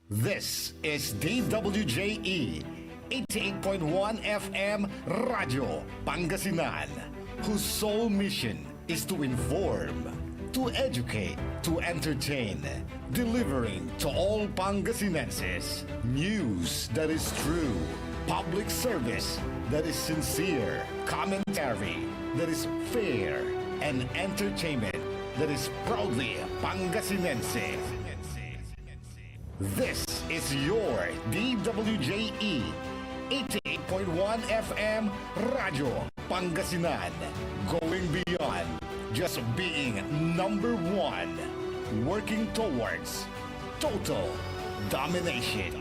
This is DWJE 88.1 FM Radio Pangasinan, whose sole mission is to inform, to educate, to entertain, delivering to all Pangasinenses news that is true, public service that is sincere, commentary that is fair, and entertainment that is proudly Pangasinense. This is your DWJE 88.1 FM Radio Pangasinan, going beyond just being number one, working towards total domination.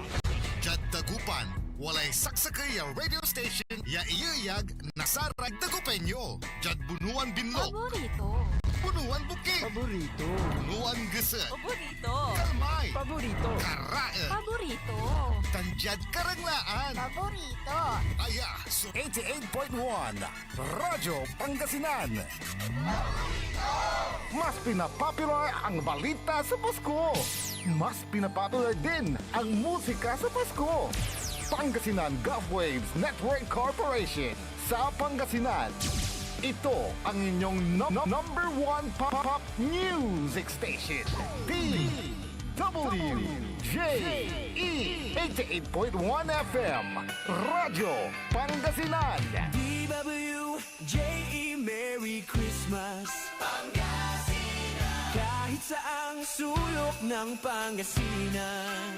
Jad Dagupan, walay saksakay radio station, ya iyayag nasarag Dagupenyo. Jad Bunuan Binlo, Paborito. Bunuan Bukid, Paborito. Bunuan Gese, Paborito. Kalmay, Paborito. Karae, Paborito. Tanjad Karanglaan, Paborito. Aya, so 88.1 Radyo Pangasinan. Mas pinapopular ang balita sa Pasko. Mas pinapopular din ang musika sa Pasko. Pangasinan Golfwaves Network Corporation sa Pangasinan. Ito ang inyong number one pop music station. DWJE 88.1 FM Radyo Pangasinan. DWJE, Merry Christmas Pangasinan. Kahit saang sulok ng Pangasinan,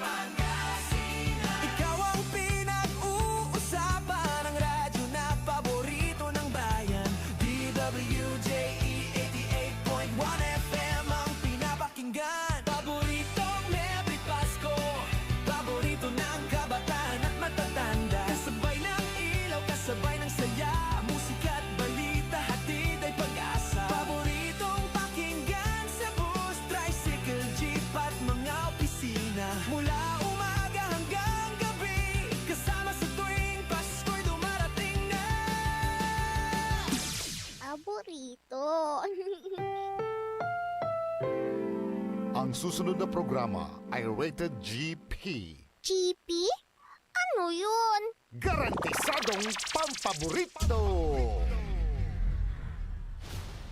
ikaw ang pinag-uusapan ng radyo na paborito ng bayan. DWJE 88.1 FM ang pinapakinggan. Paboritong Merry Pasko, paborito ng kabataan at matatanda. Kasabay ng ilaw, kasabay ng saya, musika at balita, hatid ay pag-asa. Paboritong pakinggan sa bus, tricycle, jeep at mga opisina. Mula umaga hanggang gabi, kasama sa tuwing Pasko'y dumarating na. Paborito. Ang susunod na programa ay rated GP. GP? Ano yun? Garantisadong pampaborito!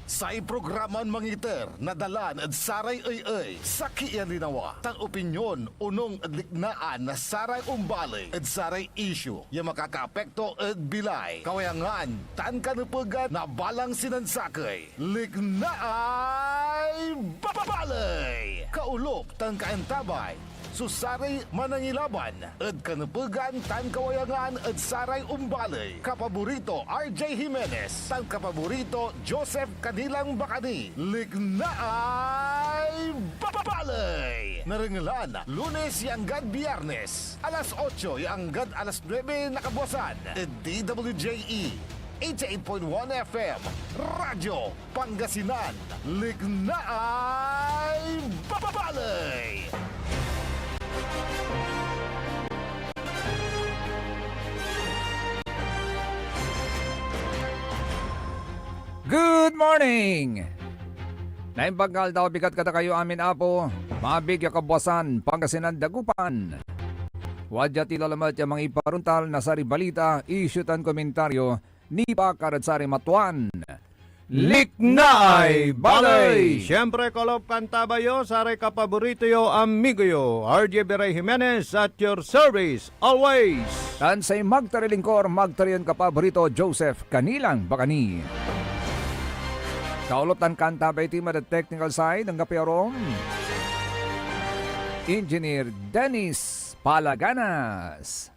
Sa iprograman mangiter, nadalan at saray ay sa kiyan linawa. Tang opinyon, unong adliknaan na saray umbalay at saray issue. Yung makakaapekto at bilay. Kawayangan, tan kanupugan na balang sinansakay. Lignaay babalay! Kaulop, tan kaentabay. Susaray manangilaban at kanupugan tan kawayangan at saray umbalay. Kapaborito RJ Jimenez, tan kapaborito Joseph Kanilang Bakani. Lignaay babalay! Naringalan, Lunes yanggad Biyernes, alas 8 yanggad alas 9 nakabuasan. At DWJE 88.1 FM Radyo Pangasinan. Lignaay babalay! Good morning! Naimbanggal daw bigat kata kayo amin apo, mabigya kabuasan, Pangasinan Dagupan. Wadya tilalamat yung mga iparuntal na sari balita, isyutan komentaryo, ni Pakarad Sari Matuan. Liknaay Balay! Siyempre, kolop kanta bayo, saray kapaborito yo, amigo yo, RJ Beray Jimenez at your service, always! Tan say magtarilingkor, magtarian kapaborito, Joseph Kanilang Bakani. Kaulotan kanta by team at the technical side ng kapiyarong Engineer Dennis Palaganas.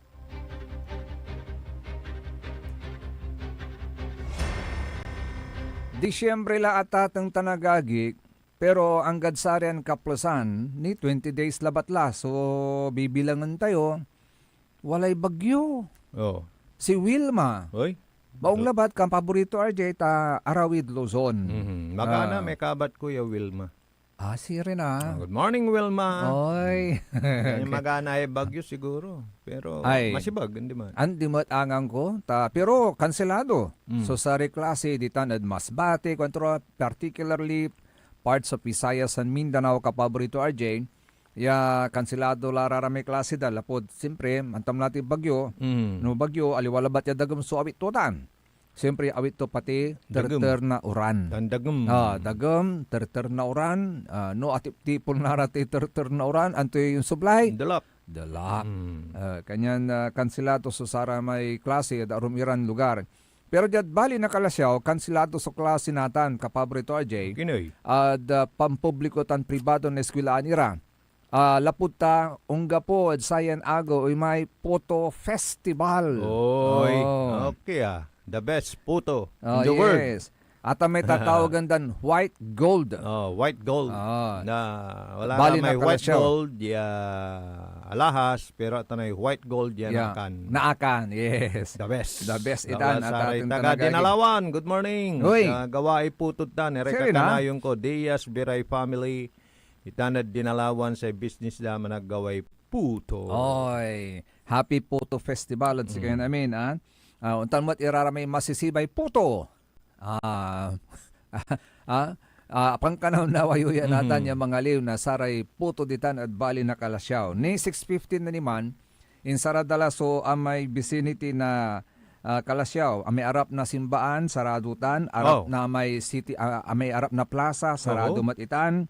Disyembre la atatang tanagagik, pero ang gadsarian kaplasan ni 20 days labatla. So bibilangan tayo, walay bagyo. Oh, Si Wilma, oy. baong labat kang paborito RJ ta Arawid Luzon. Magana, may kabat ko ya Wilma. Si rin ah. Good morning, Wilma. Oy. May magana ay bagyo siguro. Pero Ay. masibag, hindi man. Andi mo't angang ko, pero kanselado. So sa reklase, di tanad Masbate, particularly parts of Visayas and Mindanao kapaborito RJ, ya kansilado lararami klase da lapod siyempre antam natin bagyo no bagyo aliwalabat ya dagem so awit tutan siyempre awit to pati Dagem. terter na uran Tandagem. dagem terter na uran no atip tipon narati terter na uran anto yung supply Dalap. dalak kanyan kansilado so sara may klase da rumiran lugar pero jad bali na kalasyaw kansilado so klase natan kapabrito RJ Kinoy. pampubliko tan pribado na eskwelaan ira. Laputa, ungga po, sayan ago, ay may photo festival. Oy. Oh. Okay The best photo Oh, in the world. yes. At may tatawagan dan white gold. White gold. Ah. Na wala Bali na may na white kalasyaw. gold ya alahas pero tanay white gold yan Yeah. akan. Naakan, yes. The best. The best itan at Saray ating taga tanagagi. Dinalawan. Good morning. Uy. Gawa iputod tan. Ereka Siri na? kanayon ko. Diaz Biray family. Itanad Dinalawan sa business da managaway puto. Oy, happy photo festival at sige namin, untan mo't iraramay masisibay puto. Pangkanaw na wayuya natan yung mga liw na saray puto ditan at bali na kalasyaw. Ni 6:15 na naman, in Saradalaso amay vicinity na kalasyaw, amay arap na simbaan, saradutan, arap Oh. na may city, amay arap na plaza, sarado Oo. matitan,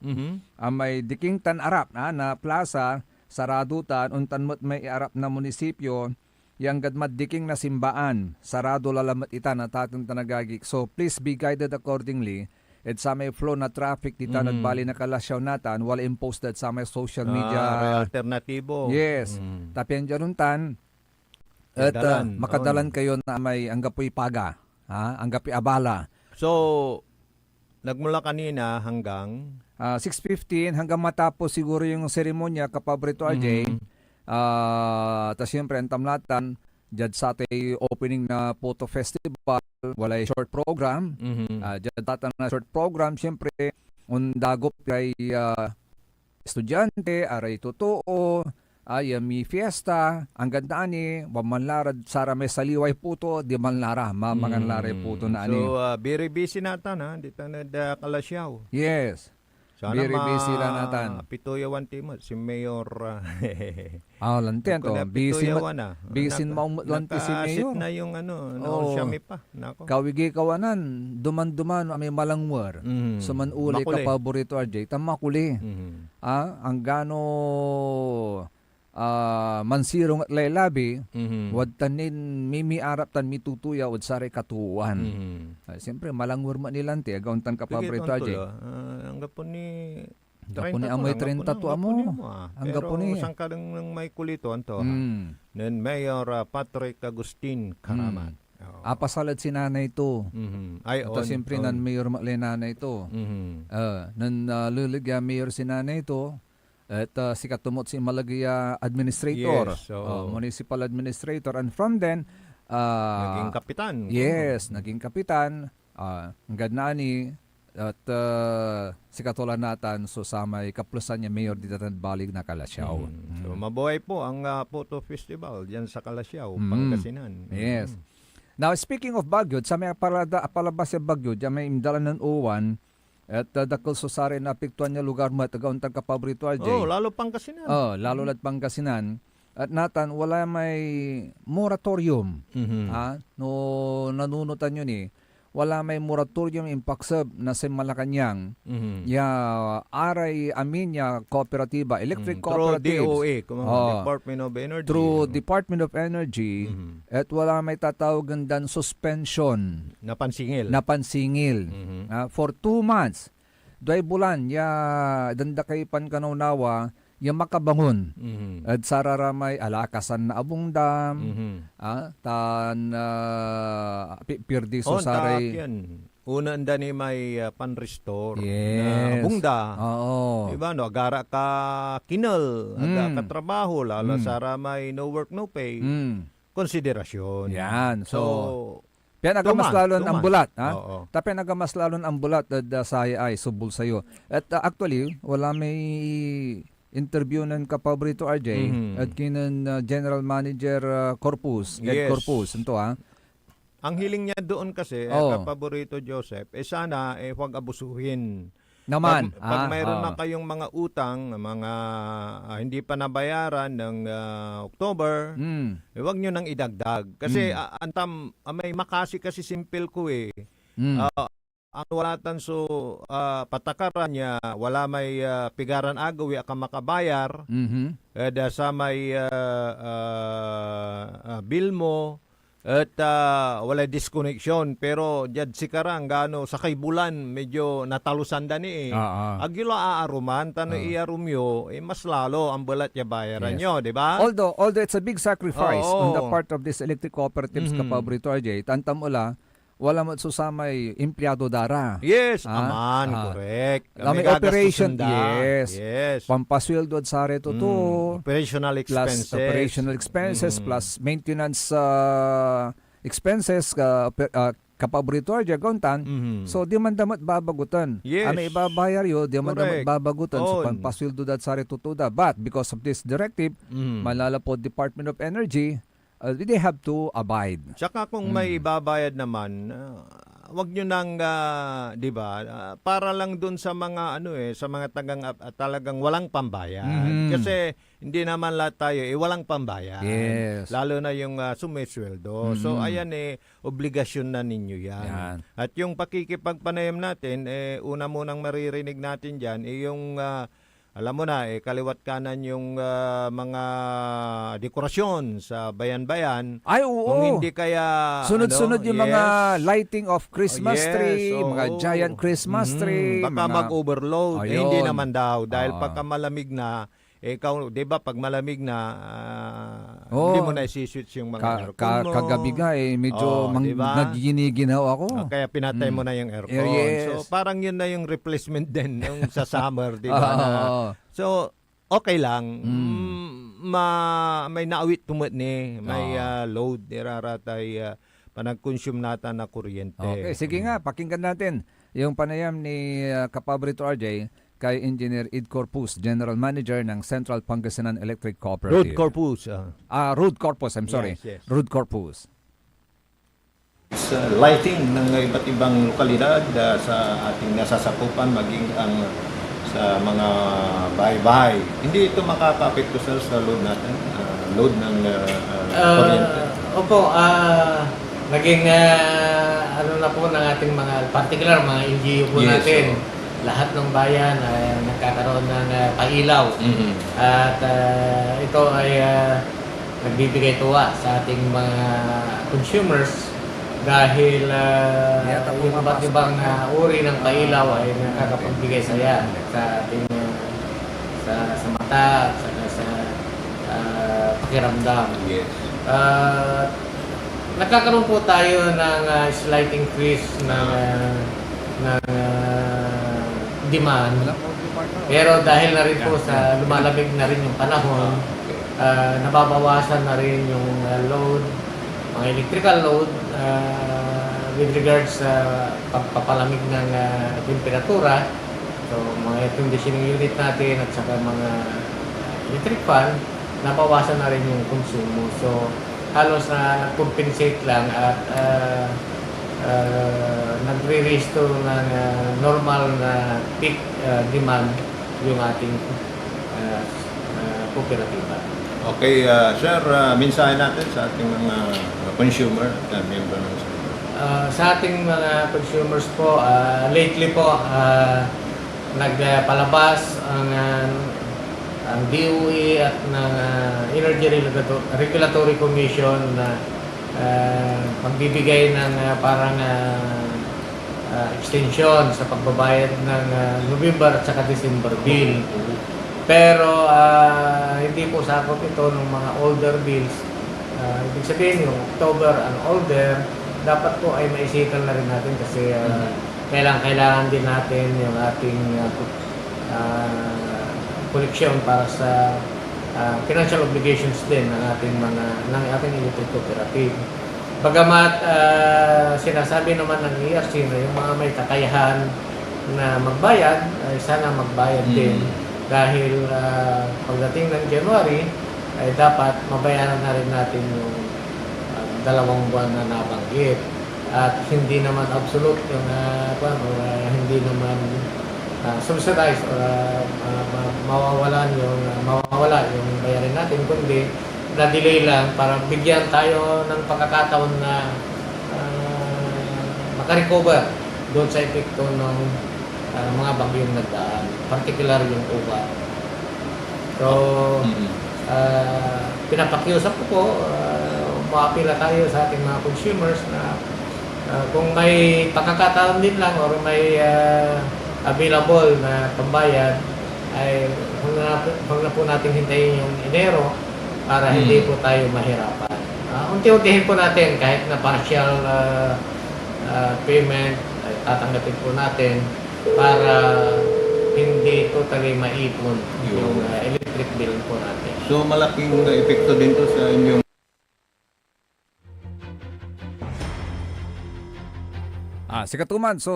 amay dikingtan arap na plaza, saradutan, untan mo't may arap na munisipyo, yang gadmat diking na simbaan, sarado lalamat itan at ating tanagagik. So please be guided accordingly. At sa may flow na traffic ditan at bali na kalasyaw natan, wala imposted sa may social media. Alternatibo. Yes. Tapian dyanuntan. At Dalan. makadalan kayo na may anggapoy paga. Anggapoy abala. So, nagmula kanina hanggang 6:15 hanggang matapos siguro yung seremonya kapabrito RJ. Tas siyempre ang tamlatan dyan sa atay opening na photo festival, walay short program. Dyan tatan na short program, siyempre dagop kay estudyante, aray totoo, ay mi fiesta, ang ganda ni, wamanlarad sara may saliway puto, di manlara, mamanganlaray puto na ani. So, very busy natan ha. Dito na da kalasyaw. Yes. Very busy lang natan. Pituyawan timot. Si Mayor. Lantian to. Busy busy maumutlanti si Mayor. Nakasit na yung Oo. Xiaomi pa. Nako. Kawigi kawanan, duman-duman, may malangwar. Sumanuli Makuli. ka paborito RJ, tamakuli. Ang gano mansirong at laylabi, wad tanin mimi arap tan mitutuya wad sare katuwan. Siyempre malangwar man nilante, agauntan ka paborito RJ. Ang gapon ni Gapon ni amoy 30 to amo. Ang gapon ni. Pero sangka ng may kulito anto. Mm. Nen Mayor Patrick Agustin Karamat. Oo. Pasalad si nanay ito. Ay, Ito siyempre nan mayor Maklenana ito. Nan luligya mayor si nanay ito. At si katumot si Malagya administrator. Yes, oo. Municipal administrator. And from then, Naging kapitan. yes, naging kapitan. Ang ganani. At si katulan natan so sa may kaplusan niya mayor dito at balig na Kalasyaw. So, mabuhay po ang photo festival diyan sa Kalasyaw, Mm. Pangasinan. Yes. Now, speaking of Baguio, sa may palabas sa Baguio, dyan may imdalan ng uwan, at dakol susari na apektuhan niya lugar mo at tagauntang kapaborito RJ. Lalo Pangasinan. Lalo lat Pangasinan. At natan, wala may moratorium. No, nanunutan yun wala may moratorium impaksab na sa Malacanang. Ya, aray amin ya kooperatiba, electric Through cooperatives. DOE, Oh. Department of Energy. Through Department of Energy, at wala may tatawagan dan suspension, napansingil. For 2 months, doy bulan, ya danda kay pankanaw-nawa, ya makabangon. At sararamay alakasan na abungdam, pirdi so saray. Una anda ni may pan-restore Yes. na bungda. Oo. Diba, no? Agara ka kinal, aga ka trabaho, lalo sa may no work, no pay. Konsiderasyon. Yan. So, Piyan nagamas lalon ang tuman. bulat. Oo. Tapi nagamas lalon ang bulat at saya ay subul sa'yo. At actually, wala may interview ng kapaborito RJ at kinan General Manager Corpus, Ed Yes. Corpus. Ito Ang hiling niya doon kasi, Oo. kapaborito Joseph, sana huwag abusuhin Naman. Pag mayroon na oo. kayong mga utang, mga hindi pa nabayaran ng October, huwag nyo nang idagdag. Kasi antam, may makasi kasi simple ko eh. Mm. Ang walatan so patakaran niya, wala may pigaran agawi aka makabayar, Mhm. sa may bill mo, at wala disconnection. Pero dyan si karang gano sa kay bulan medyo natalusan dani eh. Agilo aaruman tano iarumyo mas lalo ang balat niya bayaran Yes. nyo, di ba? Although it's a big sacrifice on the Oo. part of these electric cooperatives, Kapaborito RJ, tantam ula, wala mo susamay empleyado dara. Yes, Ah, aman, correct. May operation, gagastusin da. yes. Yes. Pampasweldo at sare to Operational plus expenses. operational expenses plus maintenance expenses Kapaborito RJ gontan. Mhm. So di man damat babagutan. Yes. Ano ibabayar yo, di man damat Correct. babagutan so On. pampasweldo dat sare tutuda. But because of this directive, Mhm. malala po Department of Energy, they have to abide. Tsaka kung may ibabayad naman, wag nyo nang, di ba, para lang dun sa mga, sa mga talagang walang pambayad. Mhm. Kasi hindi naman lahat tayo, walang pambayad. Yes. Lalo na yung sumisweldo. So, ayan obligasyon na ninyo yan. Yan. At yung pakikipagpanayam natin, una munang maririnig natin dyan, yung alam mo na, kaliwat kanan yung mga dekorasyon sa bayan-bayan. Ay, oo. Kung hindi kaya... Sunod-sunod yung mga yes. lighting of Christmas Yes, tree, oo. mga giant Christmas tree. Baka mga- mag-overload. Ayun. Hindi naman daw. Dahil Ah. pagka malamig na, ikaw, di ba, pag malamig na, Oo. hindi mo na isi-switch yung mga aircon mo. Kagabi nga medyo Oo, diba? nagginiginaw ako. Kaya pinatay mo na yung aircon. Yes. So, parang yun na yung replacement din yung sa summer, di ba? Oo, na, oo. so, okay lang. May naawit tumot ni, may load, iraratay panag-consume nata na kuryente. Okay, sige nga, pakinggan natin yung panayam ni Kapaborito RJ kay Engineer Ed Corpus, General Manager ng Central Pangasinan Electric Road Cooperative. Corpus. Road Corpus, I'm sorry. Yes, yes. Road Corpus. Sa lighting ng iba't ibang lokalidad sa ating nasasakupan, maging ang sa mga bahay-bahay. Hindi ito makaka-apekto sa load natin, load ng kuryente. Opo, naging ano na po ng ating mga particular mga LGU po Yes, natin. oo. Lahat ng bayan ay nagkakaroon ng pailaw. At ito ay nagbibigay tuwa sa ating mga consumers dahil yung iba't ibang uri ng pailaw ay nakakapagbigay saya sa ating sa mata at sa pakiramdam. Yes. Nagkakaroon po tayo ng slight increase ng demand. Pero dahil na rin po sa lumalamig na rin yung panahon, nababawasan na rin yung load, mga electrical load with regards sa pagpapalamig ng temperatura. So mga air conditioning unit natin at saka mga electric fan, nabawasan na rin yung konsumo. So halos na compensate lang at nagre-restore ng normal na peak demand yung ating kooperatiba. Okay, sir, mensahe natin sa ating mga consumer at member ng Sa ating mga consumers po, lately po, nagpalabas ang DOE at ng Energy Regulatory Commission na magbibigay ng parang extension sa pagbabayad ng November at saka December bill. Pero hindi po sakop ito ng mga older bills. Ibig sabihin yung October and older, dapat po ay maisitan na rin natin kasi kailangan din natin yung ating koleksyon para sa financial obligations din ng ating electric cooperative. Bagamat sinasabi naman ng ERC na yung mga may kakayahan na magbayad, ay sana magbayad din dahil pagdating ng January ay dapat mabayaran na rin natin yung 2 buwan na nabanggit. At hindi naman absolute yung hindi naman subsidize or mawawala yung bayarin natin, kundi na-delay lang para bigyan tayo ng pagkakataon na makarecover doon sa epekto ng mga bagyong nagdaan, particular yung uba. So, pinapakiusap ko po, maapila tayo sa ating mga consumers na kung may pagkakataon din lang or may available na pambayad, ay huwag na po natin hintayin yung Enero para hindi po tayo mahirapan. Unti-untihin po natin kahit na partial payment ay tatanggapin po natin para hindi totally maipon yung electric bill po natin. So malaking epekto din to sa inyong Si Katuman, so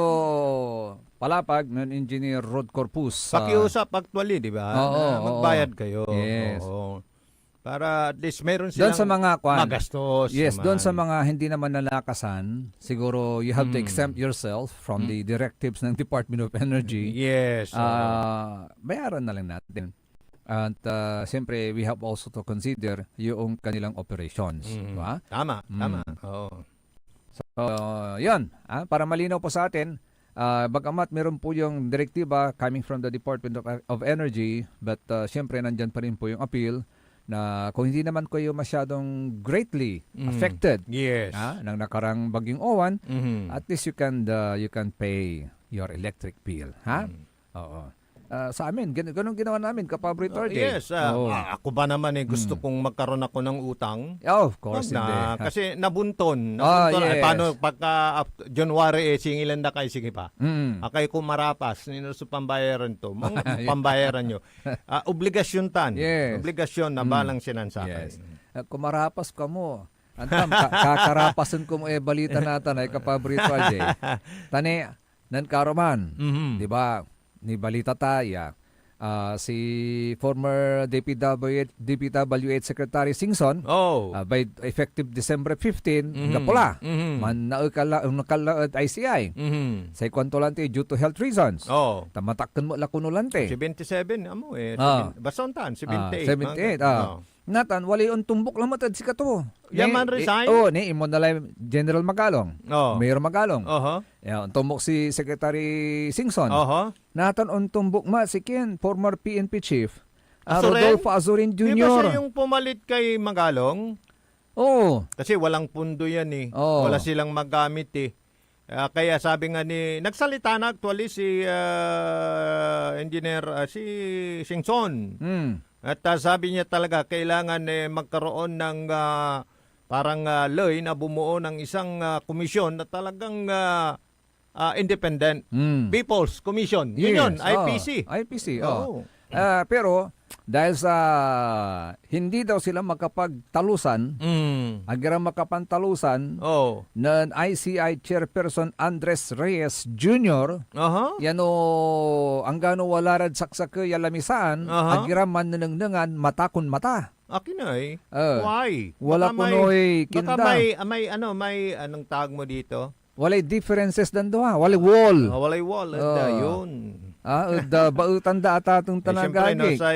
palapag ng Engineer Rod Corpus. Pakiusap actually, di ba? Oo, Na magbayad kayo. Yes. Oo. Para at least meron Doon silang sa mga magastos. Yes, doon sa naman. mga hindi naman nalakasan, siguro you have to exempt yourself from the directives ng Department of Energy. Yes. Bayaran na lang natin. At siyempre, we have also to consider yung kanilang operations. Diba? Tama. Oo. So, yun. Para malinaw po sa atin, bagamat meron po yung direktiba coming from the Department of Energy, but siyempre, nandyan pa rin po yung appeal na kung hindi naman kayo masyadong greatly affected Yes. ng nakarang bagyong Owan, Mhm. at least you can pay your electric bill. Oo. Sa amin, ganun ginawa namin, Kapabrito RJ. Yes. Oo. Ako ba naman gusto kong magkaroon ako ng utang? Oh, of course, Wag na, hindi. kasi nabunton. yes. Ay, paano pagka January singilan na kayo, sige pa. Mm. Akay kung marapas, ninuso pambayaran to. Mga pambayaran nyo. Obligasyon tan. Yes. Obligasyon na balang sinansakay. Yes. Kumarapas ka mo. Antam, kakarapasan ko mo balita natin ay Kapabrito RJ. Tani, nan karoman. Di ba? Ni balita tayo. Si former DPWH Secretary Singson, Oh. by effective December 15, napula. Man nakalaad ICI. Sa kwantolante due to health reasons. Oh. Tamatakkan mo lakunulante. 77 amo Basontan 78. 78. Oh. Natan, wali yung tumbok lang matad si Kato. Yaman resign? Ni imo na lang General Magalong. Oh. Mayor Magalong. Oho. Yan, tumbok si Secretary Singson. Oho. Natan on tumbok ma si Ken, former PNP chief. Azurin? Rodolfo Azurin Di ba Jr. siya yung pumalit kay Magalong? Oo. Kasi walang pundo yan eh. Oo. Wala silang magamit eh. Kaya sabi nga nagsalita na actually si engineer, si Singson. At sabi niya talaga kailangan magkaroon ng parang loy na bumuo ng isang komisyon na talagang independent. People's Commission. Yun, IPC. IPC, Oo. pero dahil sa hindi daw sila makapagtalusan, agira makapantalusan Oh. ng ICI Chairperson Andres Reyes Jr., Aha. yano ang gano walarad saksake yalamisaan, Aha. agira mananangnangan matakon mata. Akin ay. Oh. Why? Wala Baka kunoy Baka kinda. may anong tawag mo dito? Walay differences dando ha. Walay wall. Walay wall. Yun. Da bautan da atatong Siyempre, no, tanagagi. sa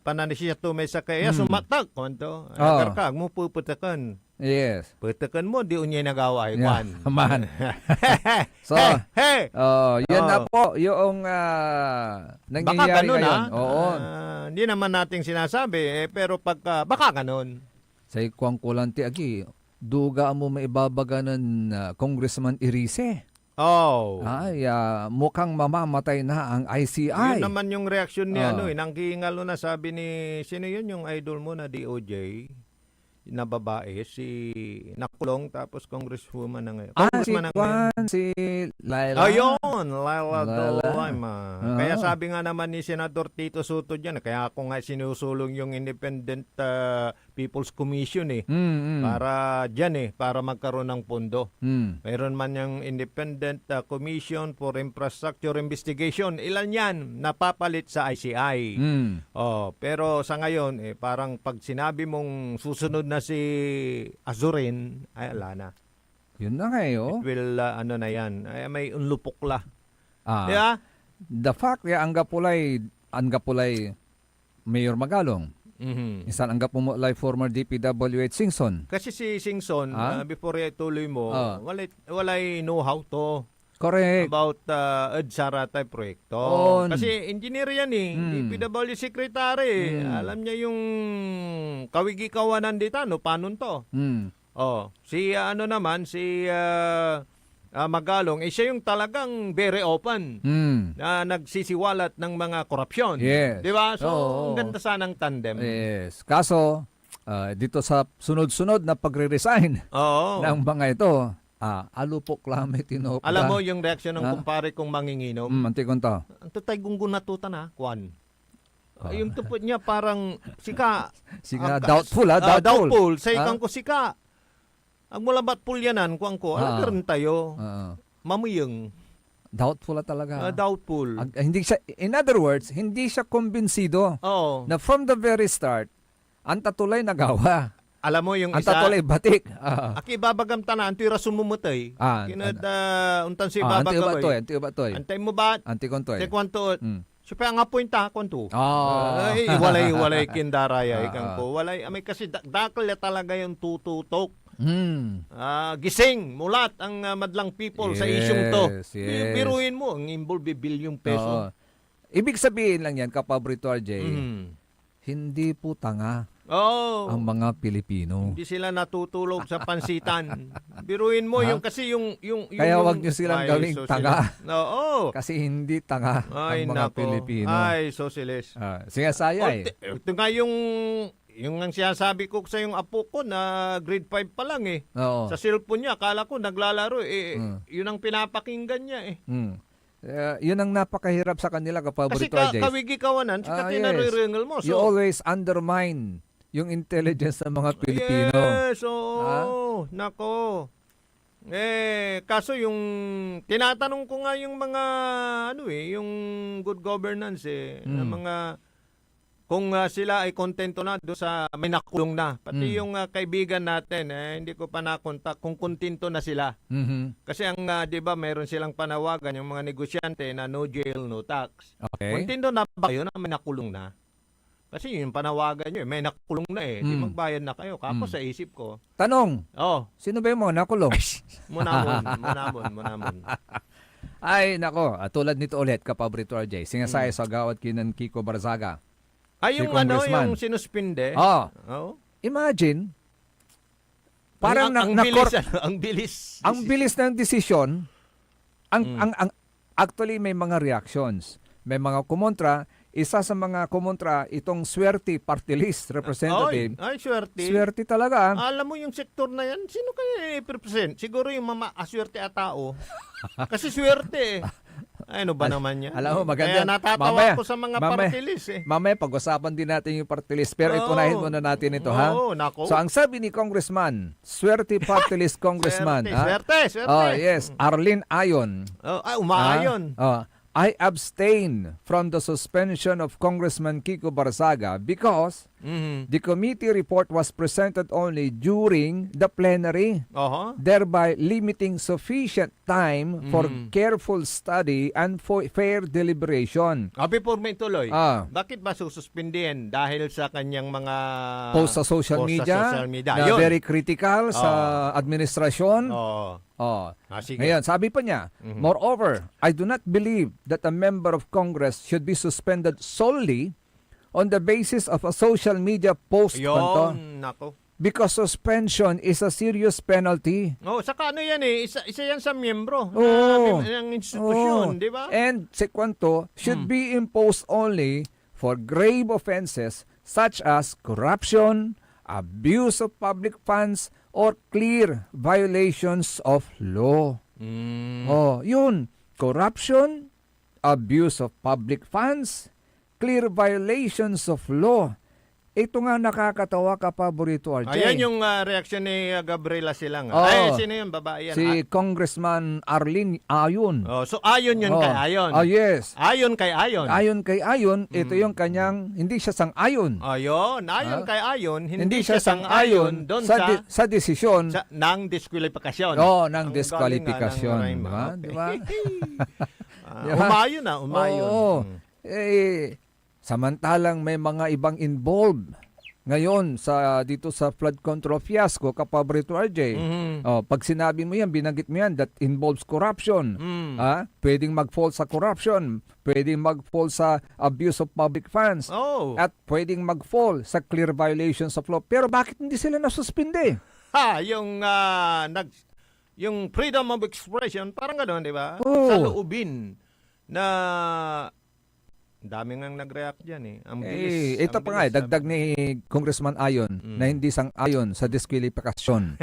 pananisiya to may sakaya, sumatag. Kwanto? Oh. Karkag mo puputakan. Yes. Putakan mo, di unya nagawa. Yeah, Kwan. man. So, hey! yan na Oh. po yung Baka nangyayari ganun, ngayon. Oo. Hindi naman nating sinasabi, pero pagka, baka ganun. Sa ikwang kulanti agi, duga mo maibabaga ng Congressman Irise. Oh. Ay, mukhang mamamatay na ang ICI. Yun naman yung reaksyon ni nang kiingalo na sabi ni, sino yun yung idol mo na DOJ? Na babae, si nakulong tapos congresswoman na ngayon. Si Congressman na ngayon. si Laila. Ayun, Laila Laila. De Lima. Kaya sabi nga naman ni Senador Tito Soto dyan, kaya ako nga sinusulong yung Independent People's Commission para dyan para magkaroon ng pondo. Mayroon man yung Independent Commission for Infrastructure Investigation. Ilan yan napapalit sa ICI. Pero sa ngayon, parang pag sinabi mong susunod na si Azurin, ay ala na. Yun na kayo. It will, na yan, ay, may unlupok la. Ah. Di ba? the fact ya anggapulay Mayor Magalong, Mhm. isan anggapumulay former DPWH Singson. Kasi si Singson, before ituloy mo, Ah. walay know-how to Correct. about EDSARA type proyekto. On. Kasi engineer yan eh, DPW secretary. Alam niya yung kawigi-kawanan dito, no, paano to? Mm. Oh, si Magalong, siya yung talagang very open Mm. na nagsisiwalat ng mga korupsyon. Yes. Di ba? So, Oo. ang ganda sanang tandem. Yes. Kaso, dito sa sunod-sunod na pagre-resign Oo. ng mga ito, alupok lami tinopda. Alam mo yung reaksyon ng Ha? kumpare kong manginginom? Antikon to. Ang tutay gunggun na tutan ha, Kwan. Yung tupot niya parang sika. Sige, doubtful ha, doubtful. Doubtful. Sa Ha? ikang ko sika. Ang mulabat pulyanan, kuang ko, alam tayo. Mamuyeng. Doubtful na talaga. Doubtful. Hindi siya, in other words, hindi siya kumbinsido Oo. na from the very start, ang tatulay nagawa. Alam mo yung Ang isa, tatulay batik. aki babagam tanan, anto'y rason mumutay. Kinad, untan si Anti ba to? babagam. Anti ba to? Antay mo ba? Anti kon to. Te kwanto. Mm. Siya ang apoint ha, kwanto. Ah. Ay, walay kindaraya ikang ko. Walay, may kasi dakal ya talaga yung tututok. Gising, mulat ang madlang people sa isyong to. Yes. Biruin mo, ang involve bilyong peso. Oo. Ibig sabihin lang yan, kapabrito RJ, hindi po tanga Oh. ang mga Pilipino. Hindi sila natutulog sa pansitan. Biruin mo yung kasi yung Kaya wag nyo silang Ay, gawing sosilis. tanga. Oo. Kasi hindi tanga Ay, ang mga nako. Pilipino. Ay, sosilis. Sige, saya eh. Ito nga yung ang sinasabi ko sa yung apo ko na grade 5 pa lang eh. Oo. Sa cellphone niya, akala ko naglalaro yun ang pinapakinggan niya eh. Yun ang napakahirap sa kanila Kasi kapabrito RJ. kawigi-kawanan, sika Yes. tinariringal mo. You always undermine yung intelligence ng mga Pilipino. Yes, oo. Nako. Kaso yung tinatanong ko nga yung mga yung good governance na mga kung sila ay kontento na doon sa may nakulong na. Pati yung kaibigan natin hindi ko pa nakontak kung kontento na sila. Mhm. Kasi ang 'di ba mayroon silang panawagan yung mga negosyante na no jail, no tax. Okay. Kontento na ba kayo na may nakulong na? Kasi yung panawagan nyo, may nakulong na di magbayad na kayo. Kapos sa isip ko, Tanong, sino ba yung mga nakulong? munamon. Ay, nako, tulad nito ulit, kapabrito RJ. Singasaya sa gawad kinan Kiko Barzaga. Ay, yung Si Congressman. yung sinuspinde. Imagine, parang ang bilis, ang bilis. ang bilis ng desisyon. Actually, may mga reactions. May mga kumontra. Isa sa mga kumontra, itong Swerte Party List Representative. Ay, swerte. Swerte talaga. Alam mo yung sektor na yan, sino kaya i-represent? Siguro yung aswerte at tao. Kasi swerte Ano ba naman yan? Alam mo, maganda. Kaya natatawa ko sa mga party list Mamaya, pag-usapan din natin yung party list. Pero itunahin muna natin ito, ha? Nako. So, ang sabi ni Congressman, Swerte Party List Congressman. Swerte. Oh, yes. Arlene Ayon. Umaayon. I abstain from the suspension of Congressman Kiko Barzaga because the committee report was presented only during the plenary, thereby limiting sufficient time for careful study and for fair deliberation. Before may tuloy, bakit ba sususpindihin? Dahil sa kanyang mga post sa social media, na Yun. very critical sa administrasyon. Sige. Ngayon, sabi pa niya, moreover, I do not believe that a member of Congress should be suspended solely on the basis of a social media post. Yun, nako. Because suspension is a serious penalty. Saka ano yan isa yan sa miyembro ng institusyon, di ba? And sekwanto should be imposed only for grave offenses such as corruption, abuse of public funds, or clear violations of law. Yun. Corruption, abuse of public funds, clear violations of law. Ito nga nakakatawa ka, paborito RJ. Ayan yung reaksyon ni Gabriela Silang. Sino yun? Babae yan? Si Congressman Arlene Ayon. So Ayon yun kay Ayon. Yes. Ayon kay Ayon. Ayon kay Ayon, ito yung kanyang, hindi siya sang-ayon. Ayon kay Ayon, hindi siya sang-ayon doon sa desisyon ng diskwalifikasyon. ng diskwalifikasyon. Di ba? Di ba? Umayon na, umayon. Oo. Mm. Samantalang may mga ibang involved ngayon dito sa flood control fiasco, Kapabrito RJ. Mhm. Pag sinabi mo yan, binanggit mo yan, that involves corruption. Mm. Pwedeng mag-fall sa corruption, pwedeng mag-fall sa abuse of public funds, Oh. at pwedeng mag-fall sa clear violations of law. Pero bakit hindi sila nasuspinde? Yung freedom of expression, parang gano'n, di ba? Oo. Sa loobin na dami ngang nag-react dyan eh. Ang bilis. Ito ang pa nga, bilis. dagdag ni Congressman Ayon na hindi sang-ayon sa diskwalifikasyon.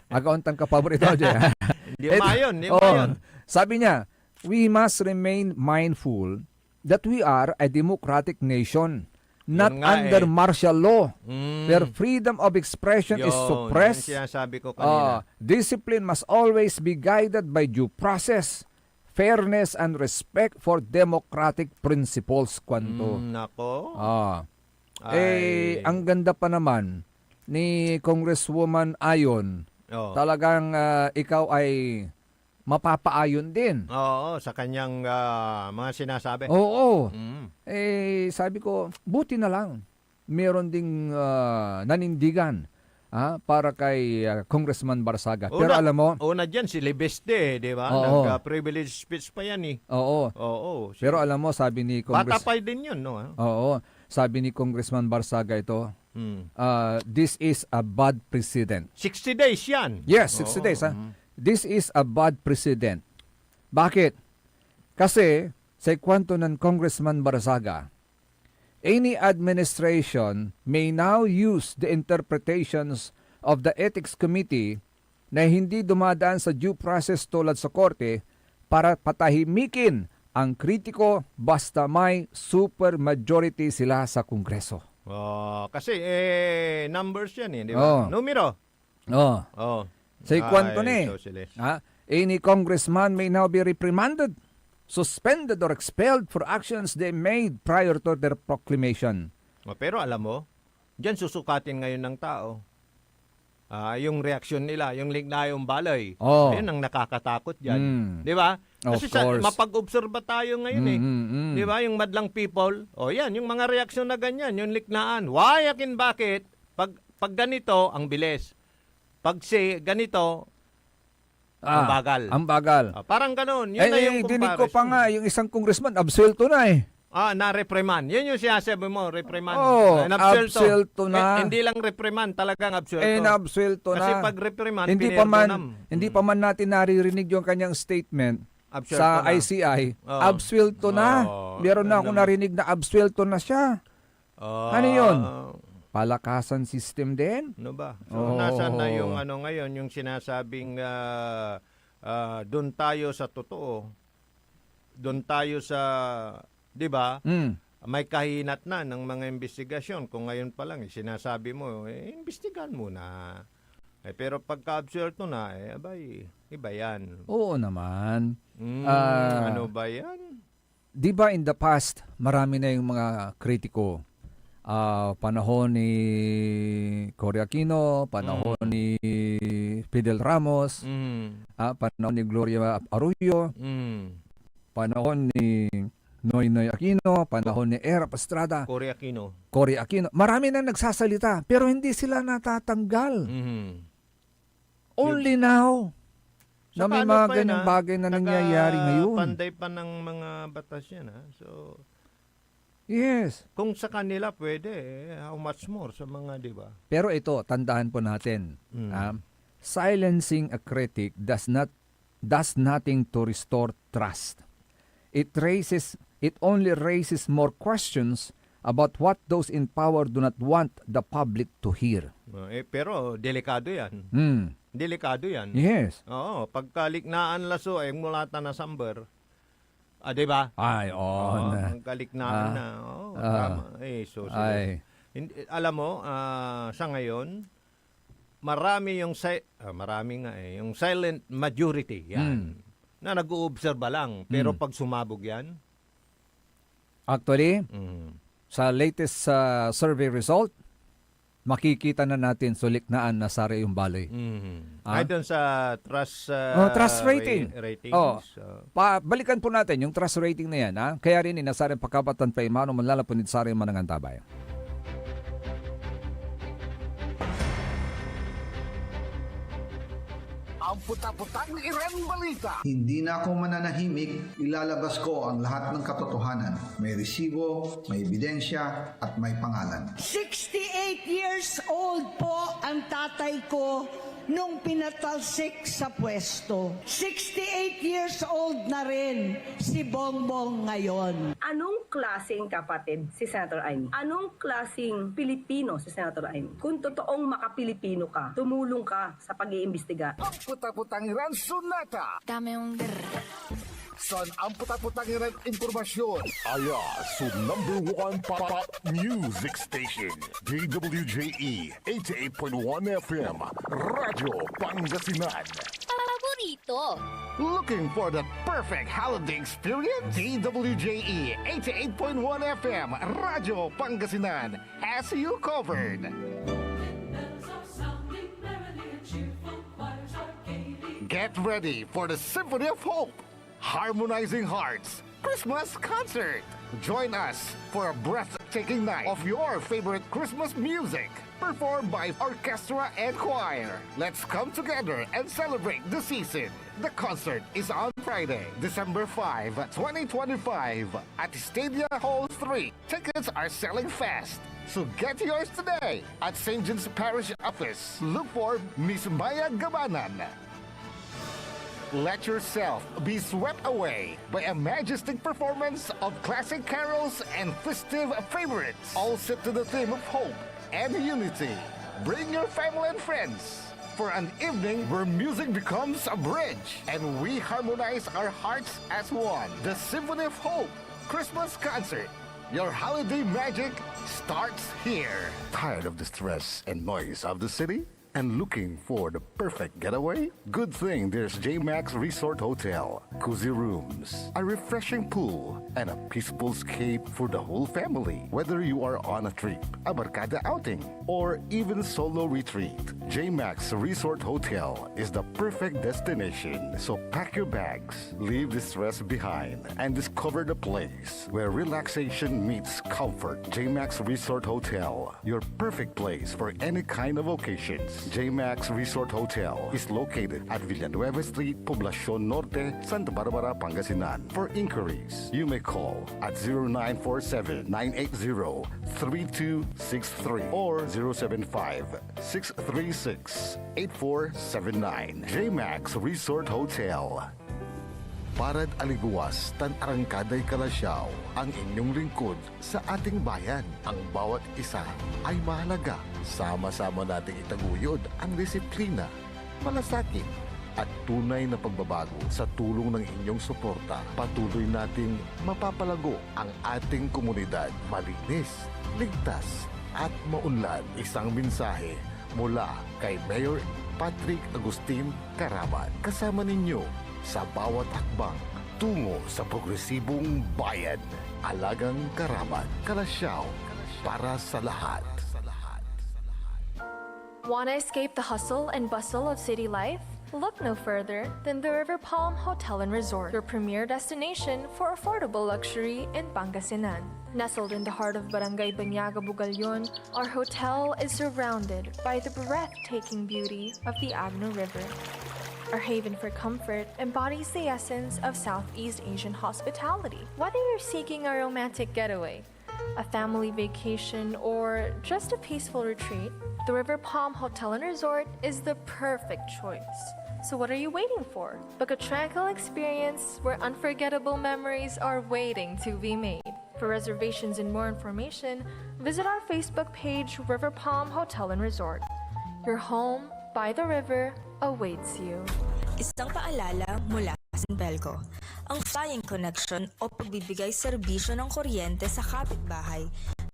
Agauntan ka paborito dyan. Hindi umayon, hindi umayon. Sabi niya, we must remain mindful that we are a democratic nation, not Yun nga under martial law, Mm. where freedom of expression is Yun, suppressed. Yun sinasabi ko kanina. Discipline must always be guided by due process, fairness, and respect for democratic principles. Kwanto. Nako. Ang ganda pa naman ni Congresswoman Ayon. Oh. Talagang ikaw ay mapapaayon din. Oo, sa kanyang mga sinasabi. Oo. Mm. Sabi ko, buti na lang. Meron ding nanindigan para kay Congressman Barsaga. Pero alam mo, Una dyan, si Libeste, di ba? Oo. Nag-privilege speech pa yan eh. oo. Oo. Pero alam mo, sabi ni Bata Congress... pa din yun, no? Oo. Sabi ni Congressman Barsaga ito, Mm. this is a bad precedent. 60 days yan. Yes, 60 Oo. days. This is a bad precedent. Bakit? Kasi, sa kwento ng Congressman Barsaga, any administration may now use the interpretations of the Ethics Committee na hindi dumadaan sa due process tulad sa korte para patahimikin ang kritiko basta may super majority sila sa Kongreso. Kasi numbers yan eh, di Oo. ba? Numero. Oh. Oh. Sa kwento ni. Socialist. Any congressman may now be reprimanded, suspended, or expelled for actions they made prior to their proclamation. Pero alam mo, diyan susukatin ngayon ng tao. Yung reaksyon nila, yung lignayong balay. Oh. Ayun ang nakakatakot diyan. Mm. Di ba? Of Kasi course. mapag-obserba tayo ngayon eh. Di ba? Yung madlang people, yan, yung mga reaksyon na ganyan, yung liknaan. Why, akin, bakit? Pag ganito, ang bilis. Pag ganito, ang bagal. Ang bagal. Parang ganun. Yun na yung dinig ko comparison. pa nga, yung isang congressman, absuelto na eh. Na-reprimand. Yun yung sinasabi mo, reprimand. Absuelto na. Hindi lang reprimand, talagang absuelto. Na-absuelto na. Kasi pag reprimand, hindi pa man natin naririnig yung kanyang statement Absuelto sa na. ICI. Oo. Absuelto na. Meron na akong narinig na absuelto na siya. Ano yun? Palakasan system din? Ano ba? So, nasaan na yung ngayon, yung sinasabing doon tayo sa totoo. Doon tayo sa, di ba? May kahinat na ng mga investigasyon. Kung ngayon pa lang, sinasabi mo, investigan muna. Pero pagka-absuelto na, abay, iba yan. Oo naman. Ano ba yan? Di ba in the past, marami na yung mga kritiko. Panahon ni Cory Aquino, panahon ni Fidel Ramos, panahon ni Gloria Arroyo, panahon ni Noynoy Aquino, panahon ni Erap Estrada, Cory Aquino. Marami na nagsasalita, pero hindi sila natatanggal. Only now, na may mga ganyang bagay na nangyayari ngayon. Panday pa ng mga batas yan. So, yes. kung sa kanila pwede, how much more sa mga, di ba? Pero ito, tandaan po natin. Silencing a critic does nothing to restore trust. It only raises more questions about what those in power do not want the public to hear. Pero delikado yan. Delikado yan. Yes. Oo, pagkaliknaan laso ay mulata na samber. Di ba? Ay, Pagkaliknaan na. Tama. Alam mo, sa ngayon, marami yung yung silent majority yan. Na nag-uobserba lang. Pero pag sumabog yan, Actually, sa latest survey result, makikita na natin suliknaan na Sari yung Baloy. Ay, doon sa trust, Trust rating. ratings. Oh. Balikan po natin yung trust rating na yan. Kaya rin inasari pagkabatan pa imano manlalapunid Sari manangan tabay. Ang puta-putang Iran Balita. Hindi na ako mananahimik, ilalabas ko ang lahat ng katotohanan. May resibo, may ebidensya, at may pangalan. 68 years old po ang tatay ko nung pinatalsik sa pwesto. 68 years old na rin si Bongbong ngayon. Anong klaseng kapatid si Senator Amy? Anong klaseng Pilipino si Senator Amy? Kung totoong makapilipino ka, tumulong ka sa pag-iimbestiga. Ang puta-putang Iran Sunata. Dame yung Son ang puta-putang Iran impormasyon. Aya, so #1 pop music station. DWJE 88.1 FM. Radyo Pangasinan. paborito. Looking for the perfect holiday experience? DWJE 88.1 FM. Radyo Pangasinan has you covered. Get ready for the Symphony of Hope, Harmonizing Hearts Christmas Concert. Join us for a breathtaking night of your favorite Christmas music, performed by orchestra and choir. Let's come together and celebrate the season. The concert is on Friday, December 5, 2025 at Stadia Hall 3. Tickets are selling fast, so get yours today at St. John's Parish Office. Look for Miss Maya Gabanan. Let yourself be swept away by a majestic performance of classic carols and festive favorites, all set to the theme of hope and unity. Bring your family and friends for an evening where music becomes a bridge and we harmonize our hearts as one. The Symphony of Hope Christmas Concert. Your holiday magic starts here. Tired of the stress and noise of the city? And looking for the perfect getaway? Good thing there's J-Max Resort Hotel. Cozy rooms, a refreshing pool, and a peaceful escape for the whole family. Whether you are on a trip, a barkada outing, or even solo retreat, J-Max Resort Hotel is the perfect destination. So pack your bags, leave the stress behind, and discover the place where relaxation meets comfort. J-Max Resort Hotel, your perfect place for any kind of occasions. J-Max Resort Hotel is located at Villanueva Street, Poblacion Norte, Santa Barbara, Pangasinan. For inquiries, you may call at 0947-980-3263 or 075-636-8479. J-Max Resort Hotel. Parad aliguas tan arangkaday kalasyaw ang inyong lingkod sa ating bayan. Ang bawat isa ay mahalaga. Sama-sama nating itaguyod ang disiplina, malasakit at tunay na pagbabago. Sa tulong ng inyong suporta, patuloy nating mapapalago ang ating komunidad. Malinis, ligtas at maunlad. Isang mensahe mula kay Mayor Patrick Agustin Caraman. Kasama ninyo sa bawat hakbang tungo sa progresibong bayan. Alagang Caraman, Kalasyaw, para sa lahat. Want to escape the hustle and bustle of city life? Look no further than the River Palm Hotel and Resort, your premier destination for affordable luxury in Pangasinan. Nestled in the heart of Barangay Banyaga, Bugalyon, our hotel is surrounded by the breathtaking beauty of the Agno River. Our haven for comfort embodies the essence of Southeast Asian hospitality. Whether you're seeking a romantic getaway, a family vacation, or just a peaceful retreat, the River Palm Hotel and Resort is the perfect choice. So what are you waiting for? Book a tranquil experience where unforgettable memories are waiting to be made. For reservations and more information, visit our Facebook page, River Palm Hotel and Resort. Your home by the river awaits you. Isang paalala mula sa Sinpelco. Ang flying connection o pagbibigay serbisyo ng kuryente sa kapitbahay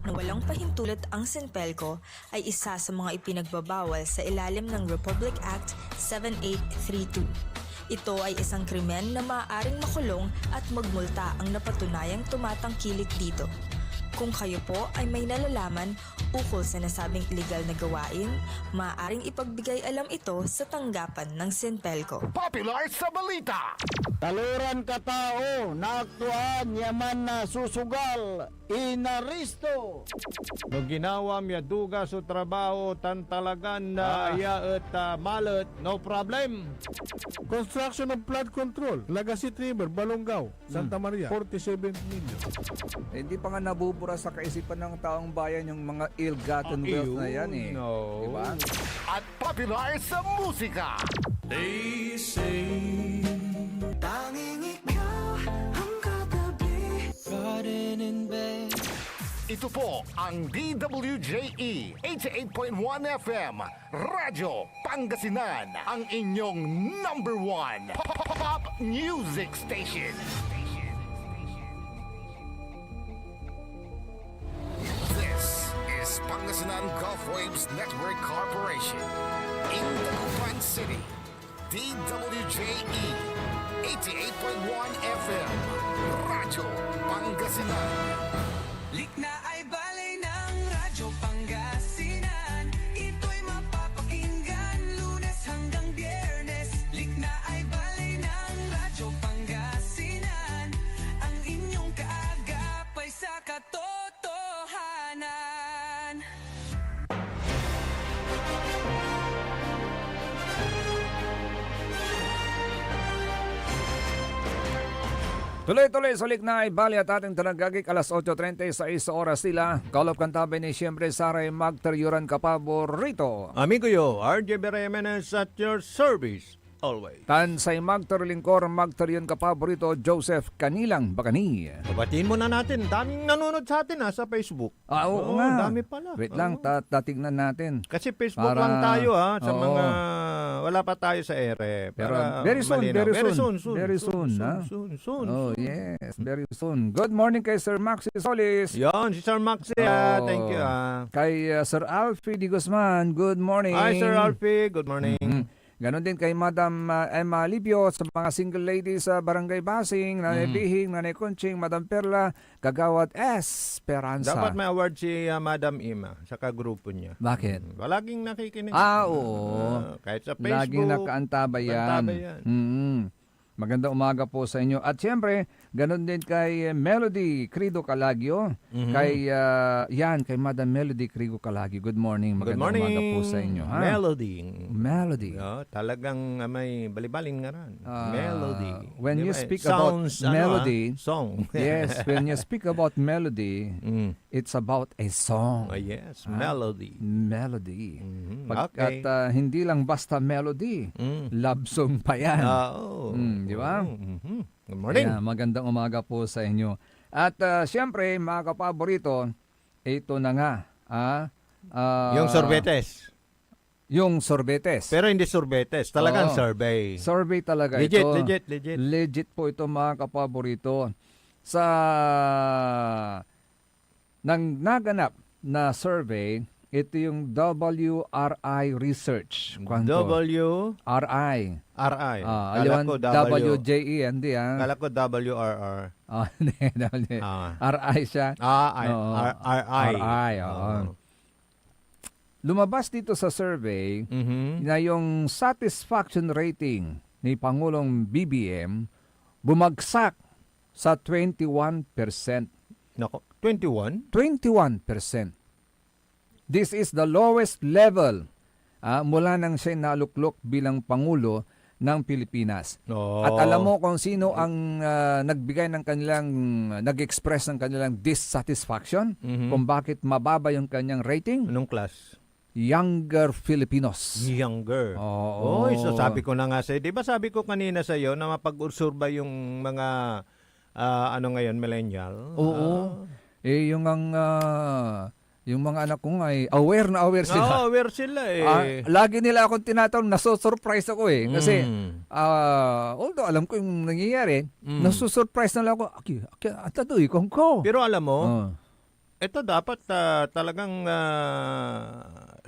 na walang pahintulot ang Sinpelco ay isa sa mga ipinagbabawal sa ilalim ng Republic Act 7832. Ito ay isang krimen na maaaring makulong at magmulta ang napatunayang tumatangkilik dito. Kung kayo po ay may nalalaman ukol sa nasabing illegal na gawain, maaaring ipagbigay alam ito sa tanggapan ng Sinpelco. Popular sa balita. Taluran ka tao, naaktuan, yaman na susugal, inaristo. No ginawa miya duga sa trabaho tan talagan na iya at malat, no problem. Construction of flood control, Lagasit River, Balongaw, Santa Maria, 47 million. Hindi pa nga nabubura sa kaisipan ng taong bayan yung mga ill-gotten wealth na yan eh. No. Diba? At popular sa musika. They say tanging ikaw ang katabi, garden in bed. Ito po ang DWJE 88.1 FM Radyo Pangasinan, ang inyong number one pop music station. This is Pangasinan Gulf Waves Network Corporation in Dagupan City. DWJE 88.1 FM Radyo Pangasinan. Likna ay balay ng Radyo Pangasinan. Ito'y mapapakinggan Lunes hanggang Biyernes. Likna ay balay ng Radyo Pangasinan. Ang inyong kaagapay sa katotohanan. Tuloy-tuloy sa Likna ay bali at ating talagagik alas 8:30 sa oras sila. Call of Cantabay ni siyempre Saray Magtaryuran Kapaborito. Amigo yo, RJ Beremenes at your service always. Tansay Magtarlingkor Magtaryon Kapaborito Joseph Kanilang Bakani. Babatiin muna natin, daming nanonood sa atin sa Facebook. Oo nga. Dami pala. Wait lang, tatignan natin. Kasi Facebook Para- lang tayo sa Oo. mga wala pa tayo sa ere. Pero Para very soon, malinaw. very Very soon. soon. Very soon, ha? Soon. Oh, yes, very soon. Good morning kay Sir Maxi Solis. Yan, si Sir Maxi. Oh. Thank you. Kay Sir Alfie Di Guzman, good morning. Hi, Sir Alfie. Good morning. Ganon din kay Madam Emma Libio sa mga single ladies sa Barangay Basing, Nanay Bihing, Nanay Conching, Madam Perla, Kagawad Esperanza. Dapat may award si Madam Ima sa kagrupo niya. Bakit? Laging nakikinig. Oo. Kahit sa Facebook. Laging nakaantabay yan. Magandang umaga po sa inyo. At siyempre, ganun din kay Melody Crido Calagio. Kay Madam Melody Crido Calagio. Good morning. Good Magandang morning. umaga po sa inyo. Ha? Melody. Talagang may balibalin nga ran. Melody. When Di you ba? speak Sounds, about melody, song. yes, when you speak about melody, it's about a song. Yes, melody. Melody. Okay. Pagkat hindi lang basta melody, love song pa yan. Di ba? Good morning. Kaya magandang umaga po sa inyo. At siyempre, mga kapaborito, ito na nga. Yung sorbetes. Yung sorbetes. Pero hindi sorbetes. Talagang Oo. survey. Survey talaga Legit, ito. legit. Legit po ito, mga kapaborito. Sa nang naganap na survey, ito yung WRI Research. Kwanto? RI. RI. Aliwan WJE, hindi Kala ko WRR. Hindi. RI siya. Oo. RI, oo. Lumabas dito sa survey na yung satisfaction rating ni Pangulong BBM bumagsak sa 21%. Nako, 21? 21%. This is the lowest level mula nang siya naluklok bilang Pangulo ng Pilipinas. At alam mo kung sino ang nagbigay ng kanilang, nag-express ng kanilang dissatisfaction kung bakit mababa yung kanyang rating? Anong class? Younger Filipinos. Younger. Oo. So sabi ko na nga sa'yo, di ba sabi ko kanina sa'yo na mapag-survey yung mga, millennial? Oo. Yung mga anak ko nga aware sila. Aware sila eh. Lagi nila akong tinatanong, nasusurprise ako eh. Kasi, although alam ko yung nangyayari, nasusurprise na lang ako, atadoy kong ko. Pero alam mo, ito dapat talagang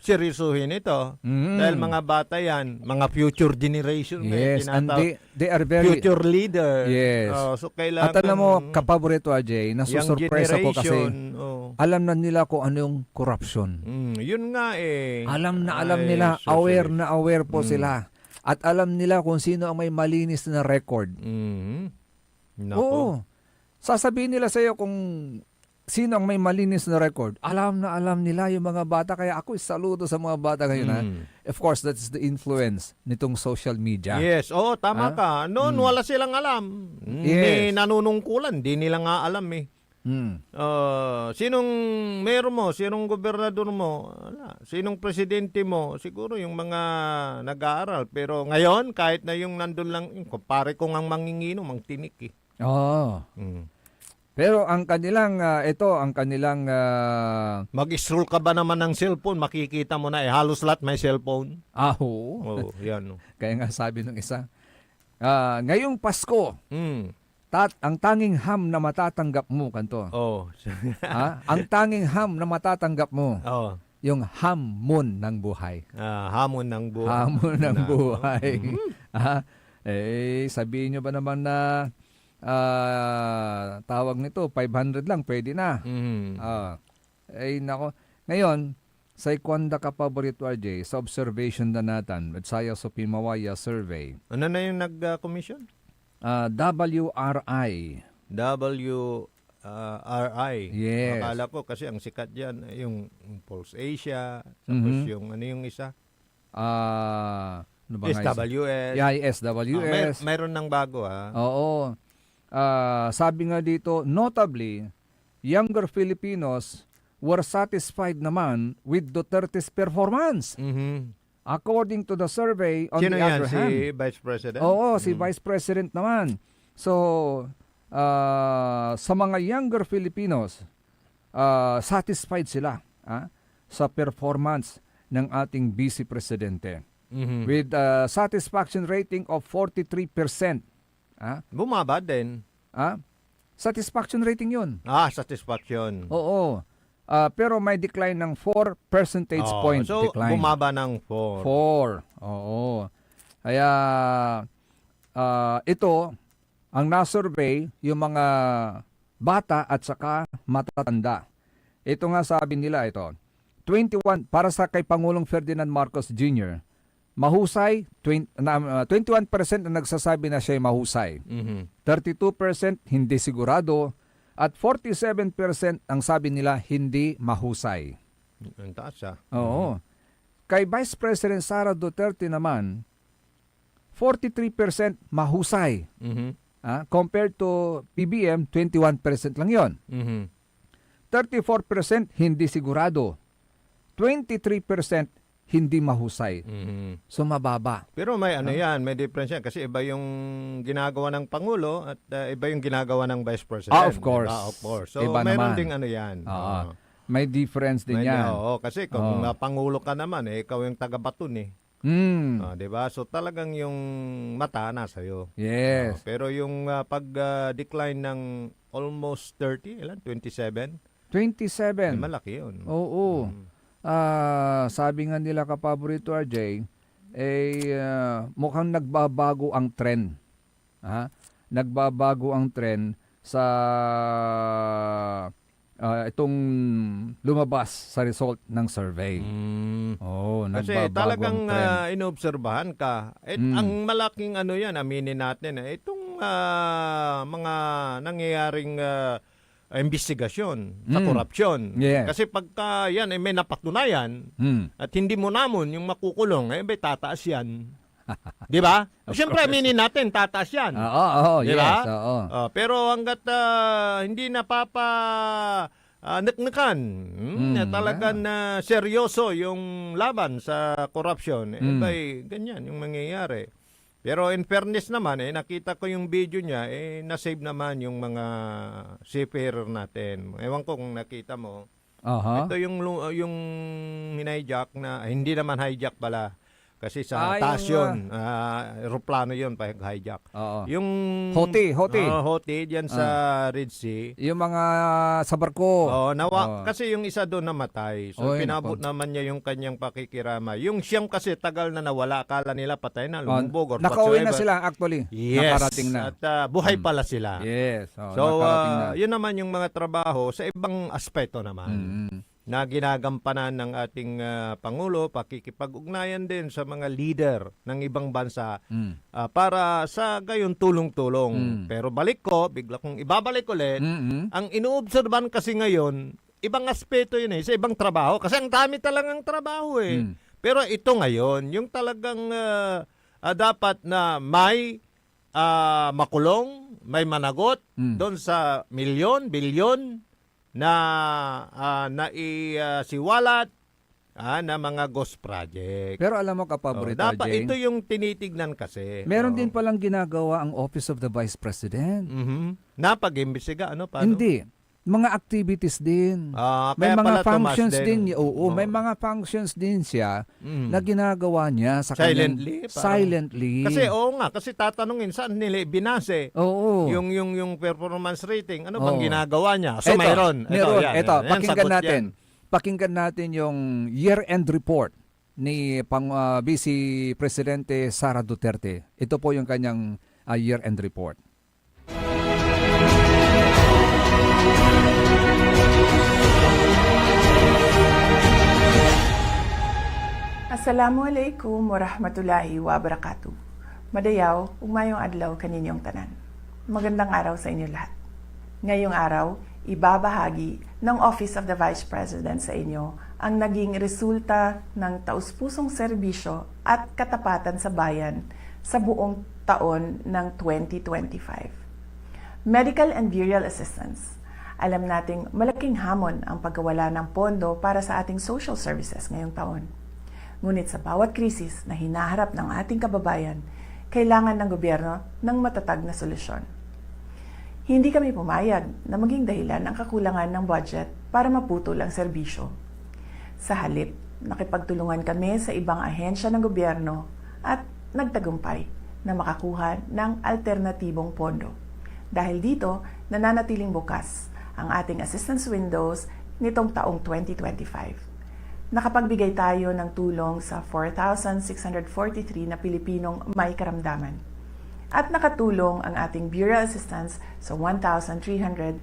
seryosohin ito. Dahil mga bata yan, mga future generation. Yes, and they are very... Future leader. Yes. So kailangan... At alam mo, kapaborito Ajay, nasusurprise ako kasi alam na nila kung ano yung corruption. Yun nga eh. Alam Ay, nila, socialist. aware po sila. At alam nila kung sino ang may malinis na record. Nako. Oo. Sasabihin nila sa iyo kung sino ang may malinis na record. Alam nila yung mga bata. Kaya ako saludo sa mga bata ngayon. Ha? Of course, that's the influence nitong social media. Yes, tama ka. Noon wala silang alam. Hindi nanunungkulan, di nila nga alam eh. Sinong mayor mo, sinong gobernador mo, sinong presidente mo, siguro yung mga nag-aaral. Pero ngayon, kahit na yung nandun lang, pare kong ang manginginom, ang tinik eh. Pero ang kanilang, mag-scroll ka ba naman ng cellphone, makikita mo na halos lahat may cellphone. Oo. Yan. Kaya nga sabi ng isa, ngayong Pasko, ang tanging ham na matatanggap mo, kanto. Ang tanging ham na matatanggap mo, yung hamon ng buhay. Hamon ng buhay. Hamon ng buhay. Sabihin nyo ba naman na tawag nito, 500 lang, pwede na. Nako. Ngayon, sa ikwanda ka paborito, RJ, sa observation na natin, at saya sa Pimawaya survey. Ano na yung nag-commission? WRI. WRI. Yes. Akala ko kasi ang sikat dyan, yung Pulse Asia, tapos yung ano yung isa? Ano ba nga SWS. Yeah, SWS. Mayroon ng bago Oo. Sabi nga dito, notably, younger Filipinos were satisfied naman with Duterte's performance. According to the survey, on Sino the yan? other hand. Si Vice President? Oo, si Vice President naman. So, sa mga younger Filipinos, satisfied sila sa performance ng ating Vice Presidente. With satisfaction rating of 43%. Bumaba din. Satisfaction rating yun. Satisfaction. Oo. Pero may decline ng 4 percentage point so, decline. bumaba ng 4. 4. Oo. Kaya ito, ang nasurvey, yung mga bata at saka matatanda. Ito nga sabi nila ito. 21 para sa kay Pangulong Ferdinand Marcos Jr. Mahusay, 21% ang nagsasabi na siya ay mahusay. 32% hindi sigurado at 47% ang sabi nila hindi mahusay. Ang taas Oo. Kay Vice President Sara Duterte naman, 43% mahusay. Compared to PBM, 21% lang yon. 34% hindi sigurado. 23% hindi mahusay. So mababa. Pero may yan, may difference yan kasi iba yung ginagawa ng Pangulo at iba yung ginagawa ng Vice President. Of course. Of course. So iba mayroon naman. ding yan. May difference din yan. Kasi kung Pangulo ka naman, ikaw yung taga-baton eh. Diba? So talagang yung mata nasa iyo. Yes. Pero yung pag-decline ng almost 30, 27? 27. Malaki yun. Oo. Sabi nga nila kapaborito RJ, mukhang nagbabago ang trend. Nagbabago ang trend sa itong lumabas sa result ng survey. Kasi nagbabago talagang ang trend. inobserbahan ka. Ang malaking yan, aminin natin, itong mga nangyayaring investigasyon sa korupsyon. Yes. Kasi pagka yan may napatunayan at hindi mo namon yung makukulong, may tataas yan. Di ba? Siyempre, aminin natin, tataas yan. Di ba? Yes. Pero hanggat hindi naknekan, talagang seryoso yung laban sa korupsyon, ganyan yung mangyayari. Pero in fairness naman, nakita ko yung video niya, na-save naman yung mga seafarer natin. Ewan ko kung nakita mo. Ito yung hijack na, hindi naman hijack pala. Kasi sa taas yun, aeroplano yun, hijack. Oo. Yung Houthi. Houthi diyan sa Red Sea. Yung mga sa barko. Kasi yung isa doon namatay. So pinabot naman niya yung kanyang pakikirama. Yung siyam kasi tagal na nawala, akala nila patay na, lumubog or nakauwi na whatsoever. sila actually. Yes. Nakarating na. At buhay pala sila. Yes. So nakarating na. yun naman yung mga trabaho sa ibang aspeto naman. Na ginagampanan ng ating Pangulo, pakikipag-ugnayan din sa mga leader ng ibang bansa para sa gayon tulong-tulong. Pero bigla kong ibabalik ulit, ang inuobserban kasi ngayon, ibang aspeto yun sa ibang trabaho. Kasi ang dami talagang trabaho Pero ito ngayon, yung talagang dapat na may makulong, may managot doon sa milyon, bilyon, na naisiwalat na mga ghost project. Pero alam mo kapaborito, dapat Jeng, ito yung tinitignan kasi. meron din palang ginagawa ang Office of the Vice President. Napag-imbestiga, paano? Hindi. Mga activities din. May kaya mga pala functions tumaas din. din. May mga functions din siya na ginagawa niya sa Silently? kanyang silently. Kasi kasi tatanungin saan nila binase. Oo. Yung performance rating, ano bang ginagawa niya? So mayroon. Ito, pakinggan sagot natin. yan. Pakinggan natin yung year-end report ni Vice Presidente Sara Duterte. Ito po yung kanyang year-end report. Assalamualaikum warahmatullahi wabarakatuh. Madayaw, ugmayong adlaw kaninyong tanan. Magandang araw sa inyo lahat. Ngayong araw, ibabahagi ng Office of the Vice President sa inyo ang naging resulta ng taus-pusong serbisyo at katapatan sa bayan sa buong taon ng 2025. Medical and burial assistance. Alam nating malaking hamon ang pagkawala ng pondo para sa ating social services ngayong taon. Ngunit sa bawat krisis na hinaharap ng ating kababayan, kailangan ng gobyerno ng matatag na solusyon. Hindi kami pumayag na maging dahilan ang kakulangan ng budget para maputol ang serbisyo. Sa halip, nakipagtulungan kami sa ibang ahensya ng gobyerno at nagtagumpay na makakuha ng alternatibong pondo. Dahil dito, nananatiling bukas ang ating assistance windows nitong taong 2025. Nakapagbigay tayo ng tulong sa 4,643 na Pilipinong may karamdaman. At nakatulong ang ating burial assistance sa 1,377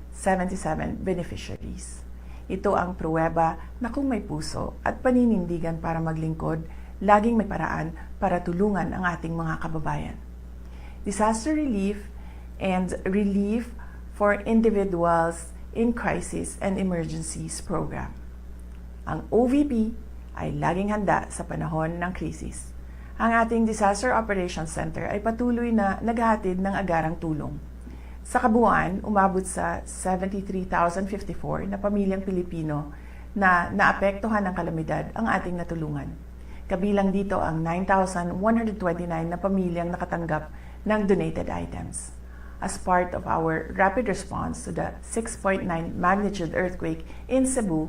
beneficiaries. Ito ang pruweba na kung may puso at paninindigan para maglingkod, laging may paraan para tulungan ang ating mga kababayan. Disaster relief and relief for individuals in crisis and emergencies program. Ang OVP ay laging handa sa panahon ng krisis. Ang ating Disaster Operations Center ay patuloy na naghahatid ng agarang tulong. Sa kabuuan, umabot sa 73,054 na pamilyang Pilipino na naapektuhan ng kalamidad ang ating natulungan. Kabilang dito ang 9,129 na pamilyang nakatanggap ng donated items. As part of our rapid response to the 6.9 magnitude earthquake in Cebu,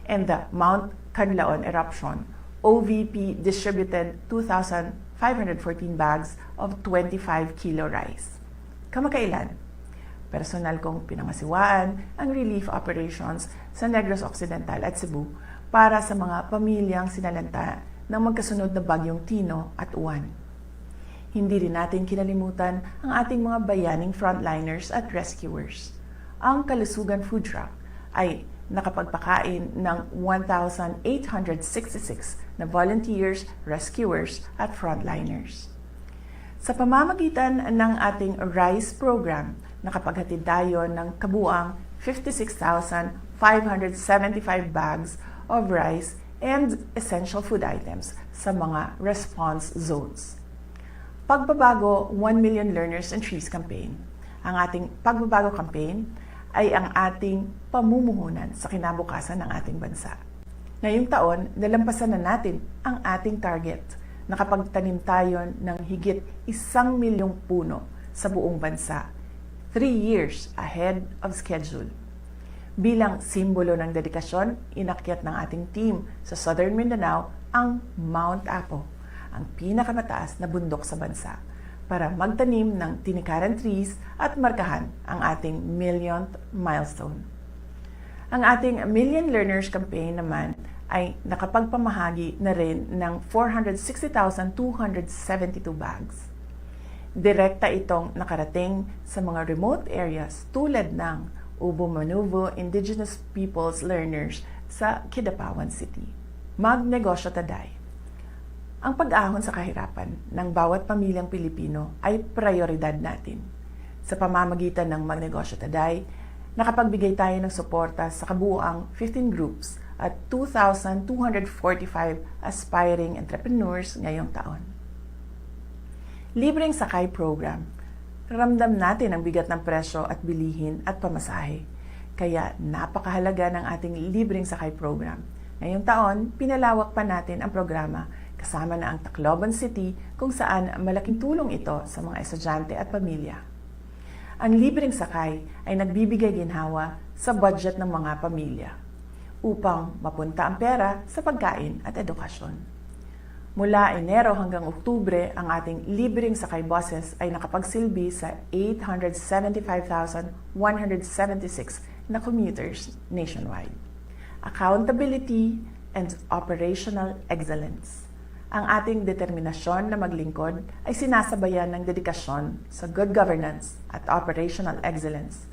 and the Mount Canlaon eruption, OVP distributed 2,514 bags of 25 kilo rice. Kamakailan, personal kong pinangasiwaan ang relief operations sa Negros Occidental at Cebu para sa mga pamilyang sinalanta ng magkasunod na bagyong Tino at Uwan. Hindi rin natin kinalimutan ang ating mga bayaning frontliners at rescuers. Ang Kalusugan Food Truck ay nakapagpakain ng 1,866 na volunteers, rescuers at frontliners. Sa pamamagitan ng ating RICE program, nakapaghatid tayo ng kabuang 56,575 bags of rice and essential food items sa mga response zones. Pagbabago 1 Million Learners and Trees campaign. Ang ating pagbabago campaign ay ang ating pamumuhunan sa kinabukasan ng ating bansa. Ngayong taon, nalampasan na natin ang ating target. Nakapagtanim tayo ng higit 1 milyong puno sa buong bansa, 3 years ahead of schedule. Bilang simbolo ng dedikasyon, inakyat ng ating team sa Southern Mindanao ang Mount Apo, ang pinakamataas na bundok sa bansa para magtanim ng tinikaran trees at markahan ang ating millionth milestone. Ang ating Million Learners Campaign naman ay nakapagpamahagi na rin ng 460,272 bags. Direkta itong nakarating sa mga remote areas tulad ng Ubo-Manuvo Indigenous Peoples Learners sa Kidapawan City. Magnegosyo taday. Ang pag-ahon sa kahirapan ng bawat pamilyang Pilipino ay prioridad natin. Sa pamamagitan ng Magnegosyo Taday, nakapagbigay tayo ng suporta sa kabuuang 15 groups at 2,245 aspiring entrepreneurs ngayong taon. Libreng Sakay Program. Ramdam natin ang bigat ng presyo at bilihin at pamasahe. Kaya napakahalaga ng ating Libreng Sakay Program. Ngayong taon, pinalawak pa natin ang programa kasama na ang Tacloban City kung saan malaking tulong ito sa mga estudyante at pamilya. Ang libreng sakay ay nagbibigay ginhawa sa budget ng mga pamilya upang mapunta ang pera sa pagkain at edukasyon. Mula Enero hanggang Oktubre, ang ating libreng sakay buses ay nakapagsilbi sa 875,176 na commuters nationwide. Accountability and operational excellence. Ang ating determinasyon na maglingkod ay sinasabayan ng dedikasyon sa good governance at operational excellence.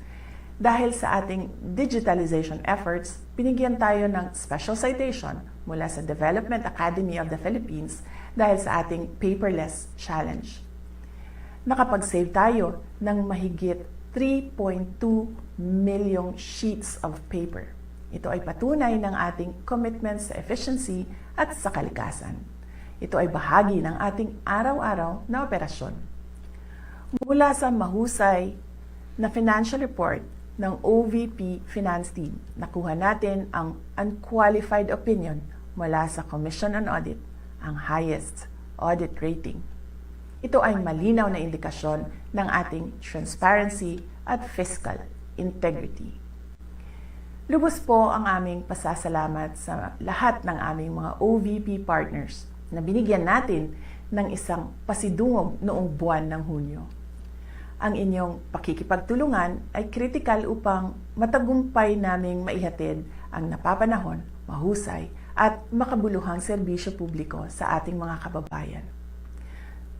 Dahil sa ating digitalization efforts, binigyan tayo ng special citation mula sa Development Academy of the Philippines dahil sa ating paperless challenge. Nakapag-save tayo ng mahigit 3.2 milyong sheets of paper. Ito ay patunay ng ating commitment sa efficiency at sa kalikasan. Ito ay bahagi ng ating araw-araw na operasyon. Mula sa mahusay na financial report ng OVP Finance Team, nakuha natin ang unqualified opinion mula sa Commission on Audit, ang highest audit rating. Ito ay malinaw na indikasyon ng ating transparency at fiscal integrity. Lubos po ang aming pasasalamat sa lahat ng aming mga OVP partners na binigyan natin ng isang pasidungog noong buwan ng Hunyo. Ang inyong pakikipagtulungan ay kritikal upang matagumpay naming maihatid ang napapanahon, mahusay at makabuluhang serbisyo publiko sa ating mga kababayan.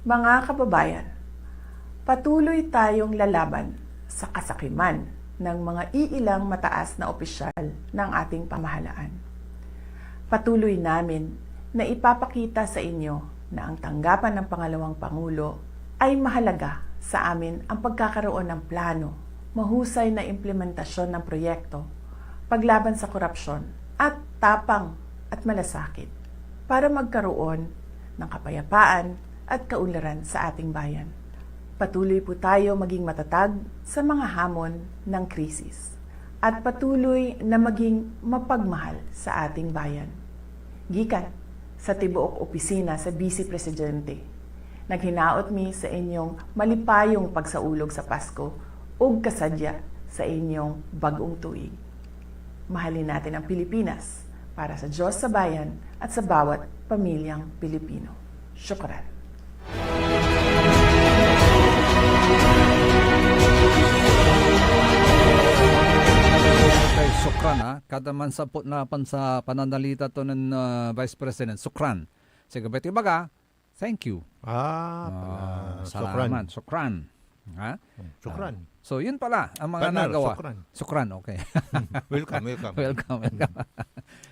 Mga kababayan, patuloy tayong lalaban sa kasakiman ng mga iilang mataas na opisyal ng ating pamahalaan. Patuloy namin na ipapakita sa inyo na ang tanggapan ng pangalawang Pangulo ay mahalaga sa amin ang pagkakaroon ng plano, mahusay na implementasyon ng proyekto, paglaban sa korupsyon at tapang at malasakit para magkaroon ng kapayapaan at kaunlaran sa ating bayan. Patuloy po tayo maging matatag sa mga hamon ng krisis at patuloy na maging mapagmahal sa ating bayan. Gikan sa tibuok opisina sa Vice Presidente, naghinaot mi sa inyong malipayong pagsaulog sa Pasko ug kasadya sa inyong bagong tuig. Mahalin natin ang Pilipinas para sa Diyos sa bayan at sa bawat pamilyang Pilipino. Syukran. Kay Sukran kada man sapot na pan sa pananalita to ng Vice President Sukran. Sige beti baga, thank you. Salamat, Sukran. Ha? Sukran. So yun pala ang mga Partner, nagawa. Sukran. Sukran, okay. Welcome. welcome.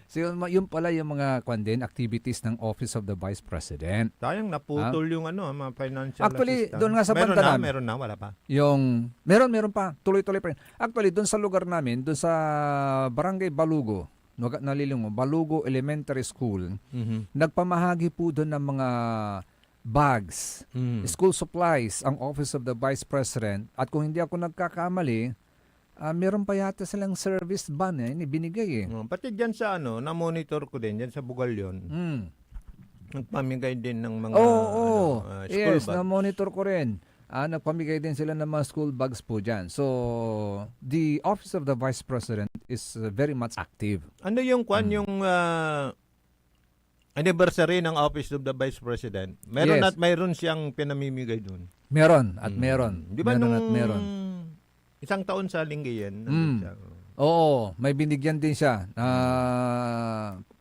So yun pala yung mga activities ng Office of the Vice President. Tayang naputol yung mga financial Actually, assistance. doon nga sa banda namin. Meron na, wala pa. Meron pa. Tuloy-tuloy pa rin. Actually, doon sa lugar namin, doon sa Barangay Balugo, Balugo Elementary School, nagpamahagi po doon ng mga bags, school supplies, ang Office of the Vice President. At kung hindi ako nagkakamali, meron pa yata silang service ban binigay Pati dyan sa na-monitor ko din, dyan sa Bugalyon. Nagpamigay din ng mga school yes, bag. na-monitor ko rin. Nagpamigay din sila ng mga school bags po dyan. So, the Office of the Vice President is very much active. Ano yung yung anniversary ng Office of the Vice President. Meron Yes. at mayroon siyang pinamimigay doon. Meron at meron. Di ba Meron nung at meron. isang taon sa Lingayen, Oo, may binigyan din siya.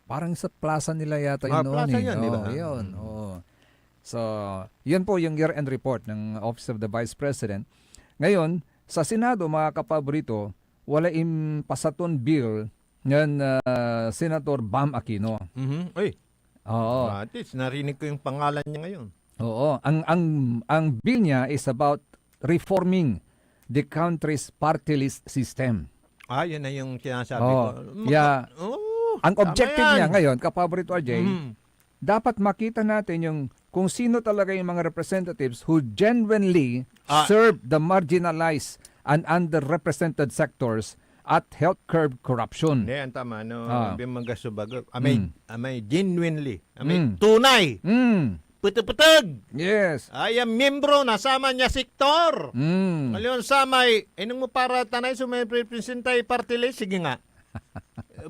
Parang sa plaza nila yata yun noon. Plaza yun, di ba? Yun. Oo. So, yun po yung year-end report ng Office of the Vice President. Ngayon, sa Senado, mga kapaborito, wala pasaton bill ng Senator Bam Aquino. Uy, Oo. at least narinig ko yung pangalan niya ngayon. Oo. Ang bill niya is about reforming the country's party list system. Yun na yung sinasabi ko. Yeah. Ang tama objective yan. niya ngayon, kapaborito RJ, dapat makita natin yung kung sino talaga yung mga representatives who genuinely serve the marginalized and underrepresented sectors at help curb corruption. Hindi, ang tama. Bimagasubago. Amay genuinely. Amay tunay. Putuputug. Yes. Ay, ang membro na sama niya sektor. Ngayon samay, inong mo para tanay sumipresentay party list, sige nga.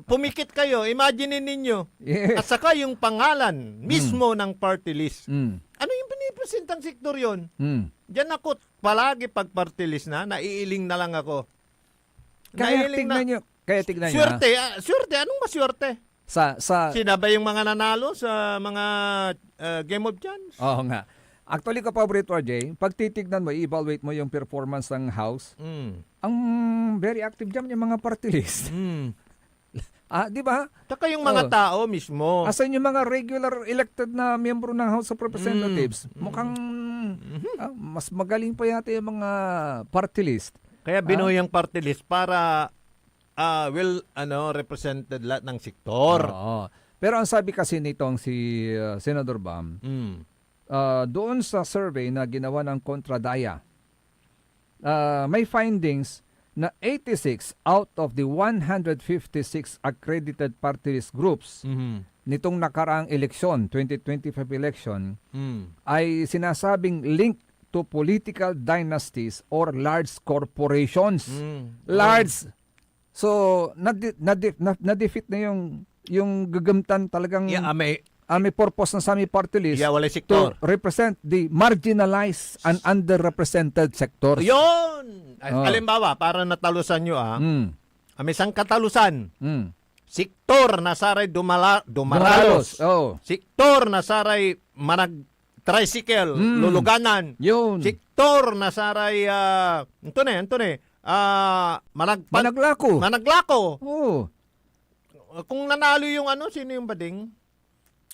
Pumikit kayo, imagine ninyo. Yes. At saka yung pangalan mismo ng party list. Mm. Ano yung pinipresentang sektor yon? Mm. Diyan ako palagi pag party list na, naiiling na lang ako. Kaya tignan nyo. Swerte, swerte, anong maswerte? Sa Sina ba yung mga nanalo sa mga Game of Chance? Oo nga. Actually, kapaborito RJ, pag titignan mo, i-evaluate mo yung performance ng House, ang very active dyan yung mga party list. Di ba? Saka yung mga tao mismo. Asan yung mga regular elected na miyembro ng House of Representatives? Mukhang mas magaling pa yata yung mga party list. Kaya binuhay ang party list para represented lahat ng sektor. Oo. Pero ang sabi kasi nitong si Senator Bam, doon sa survey na ginawa ng Contradaya, may findings na 86 out of the 156 accredited party list groups nitong nakaraang eleksyon, 2025 election, ay sinasabing link to political dynasties or large corporations. Large. So, na-defeat na yung gagamtan talagang may purpose na sa aming party list to represent the marginalized and underrepresented sectors. Yun! Halimbawa, para natalusan nyo may isang katalusan. Sektor na saray dumaralos. Sektor na saray tricycle, luluganan. Yun. Sektor na saray, Managlako. Oo. Kung nanalo yung sino yung bading?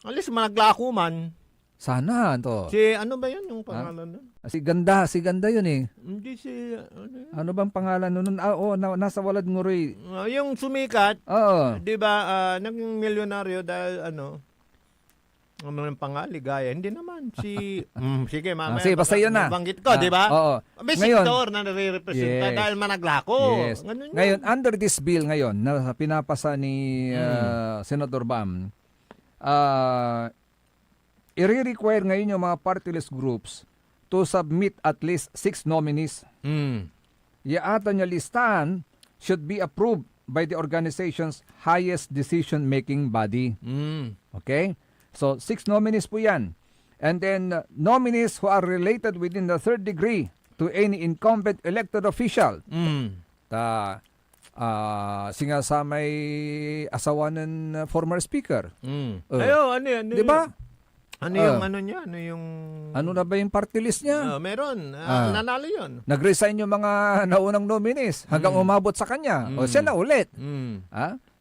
Alis managlako man. Sana to. Si ano ba yun yung pangalan nun? Si Ganda yun eh. Hindi si ano bang pangalan nun? Nasa walad nguroy. Yung sumikat. Oo. 'Di ba naging milyonaryo dahil ano ang pangaligaya. Hindi naman si sige mamaya. Sige, basta yun na. Banggit ko, 'di ba? Oo. May sektor na nare-representa dahil managlako. Yes. Ngayon, under this bill ngayon na pinapasa ni Senator Bam, i-require ngayon yung mga party list groups to submit at least 6 nominees. Yaata niya listahan should be approved by the organization's highest decision-making body. Okay? So, 6 nominees po yan. And then, nominees who are related within the third degree to any incumbent elected official. Singasamay asawa ng former speaker. Ayo, ano yan? Di ba? Ano yung ano niya? Ano yung... Ano na ba yung party list niya? Meron. Nanalo yun. Nag-resign yung mga naunang nominees hanggang umabot sa kanya. O siya na ulit.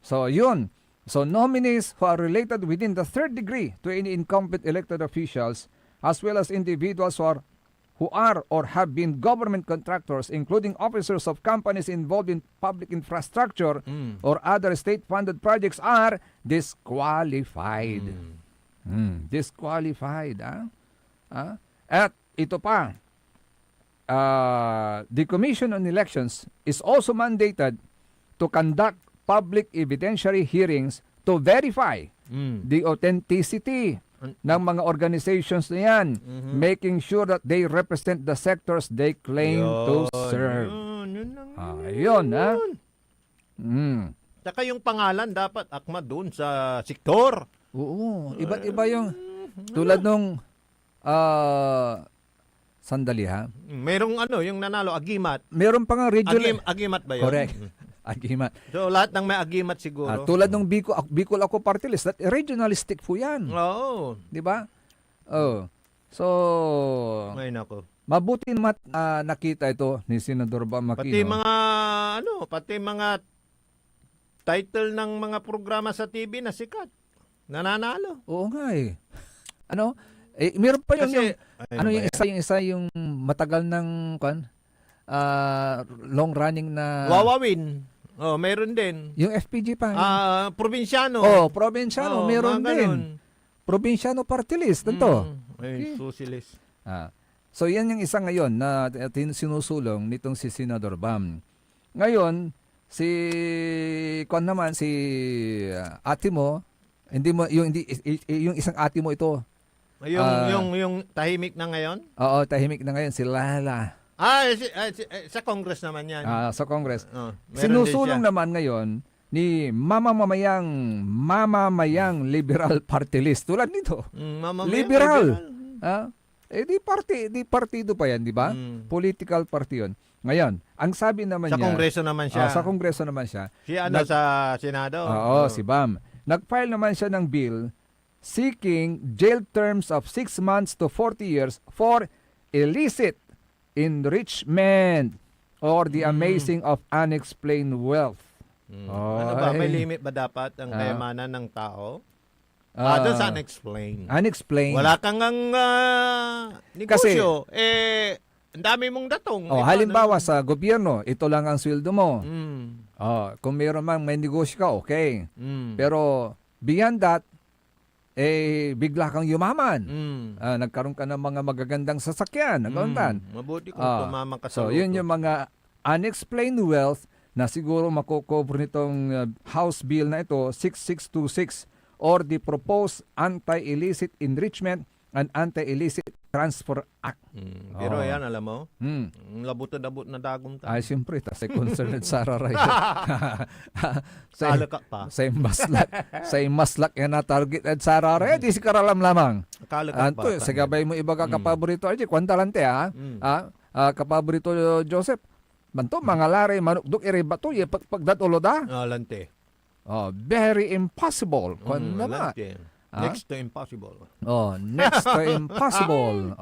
So, yun. So, nominees who are related within the third degree to any incumbent elected officials as well as individuals who are or have been government contractors, including officers of companies involved in public infrastructure or other state-funded projects are disqualified. Disqualified. At ito pa, the Commission on Elections is also mandated to conduct public evidentiary hearings to verify the authenticity ng mga organizations na yan, making sure that they represent the sectors they claim to serve. Yun. Saka yung pangalan dapat akma doon sa sektor. Oo, iba't iba yung tulad nung sandali ha. Merong yung nanalo, Agimat. Meron pa nga regional. Agimat ba yun? Correct. Agimat. So, lahat ng may Agimat siguro. Tulad ng Bicol Ako Party List, regionalistic po yan. Oo. Di ba? Oh. So, Ay, nako. mabuti naman nakita ito ni Senador Bam Aquino. Pati mga title ng mga programa sa TV na sikat. Nananalo. Oo nga eh. Meron pa yung isa yung matagal ng long running na Wawawin. Meron din. yung FPG pa. Probinsyano. Probinsyano, meron din. Probinsyano Party List, ito. Susilis. So yan yung isa ngayon na sinusulong nitong si Senador Bam. Ngayon, si ate mo, yung isang ate mo ito. Yung tahimik na ngayon? Oo, tahimik na ngayon si Lala. Sa Congress naman yan. Sa Congress. Meron Sinusulong din siya. naman ngayon ni mamamayang liberal party list. Tulad nito. Liberal. Di partido pa yan, di ba? Political party yun. Ngayon, ang sabi naman Sa niya... Kongreso naman siya. Sa Kongreso naman siya. Sa Senado. Oo, si Bam. Nag-file naman siya ng bill seeking jail terms of 6 months to 40 years for illicit enrichment or the amazing of unexplained wealth. Ano ba? May limit ba dapat ang kayamanan ng tao? Doon sa unexplained. Unexplained. Wala kang negosyo. Ang dami mong datong. Halimbawa sa gobyerno, ito lang ang sweldo mo. Kung mayroon mang may negosyo ka, okay. Pero beyond that, bigla kang yumaman. Nagkaroon ka ng mga magagandang sasakyan. Mabuti kung tumama ka sa So, yun yung mga unexplained wealth na siguro makukover nitong House Bill na ito, 6626, or the proposed Anti-Illicit Enrichment and Anti-Illicit Transfer Act. Pero yan, alam mo, labot-labot na dagong ta. Ay, siyempre, tasay concerned sa raray. Kalakak pa. Sa maslak yan na target at sa raray, di si karalam lamang. Kalakak pa. Sa gabay mo iba ka kapaborito, ay, kwantalante kapaborito Joseph, manto, mga laray, manukdok, iribato, pagdatulo da. Lante. Very impossible. Lante. Next to impossible. Next to impossible.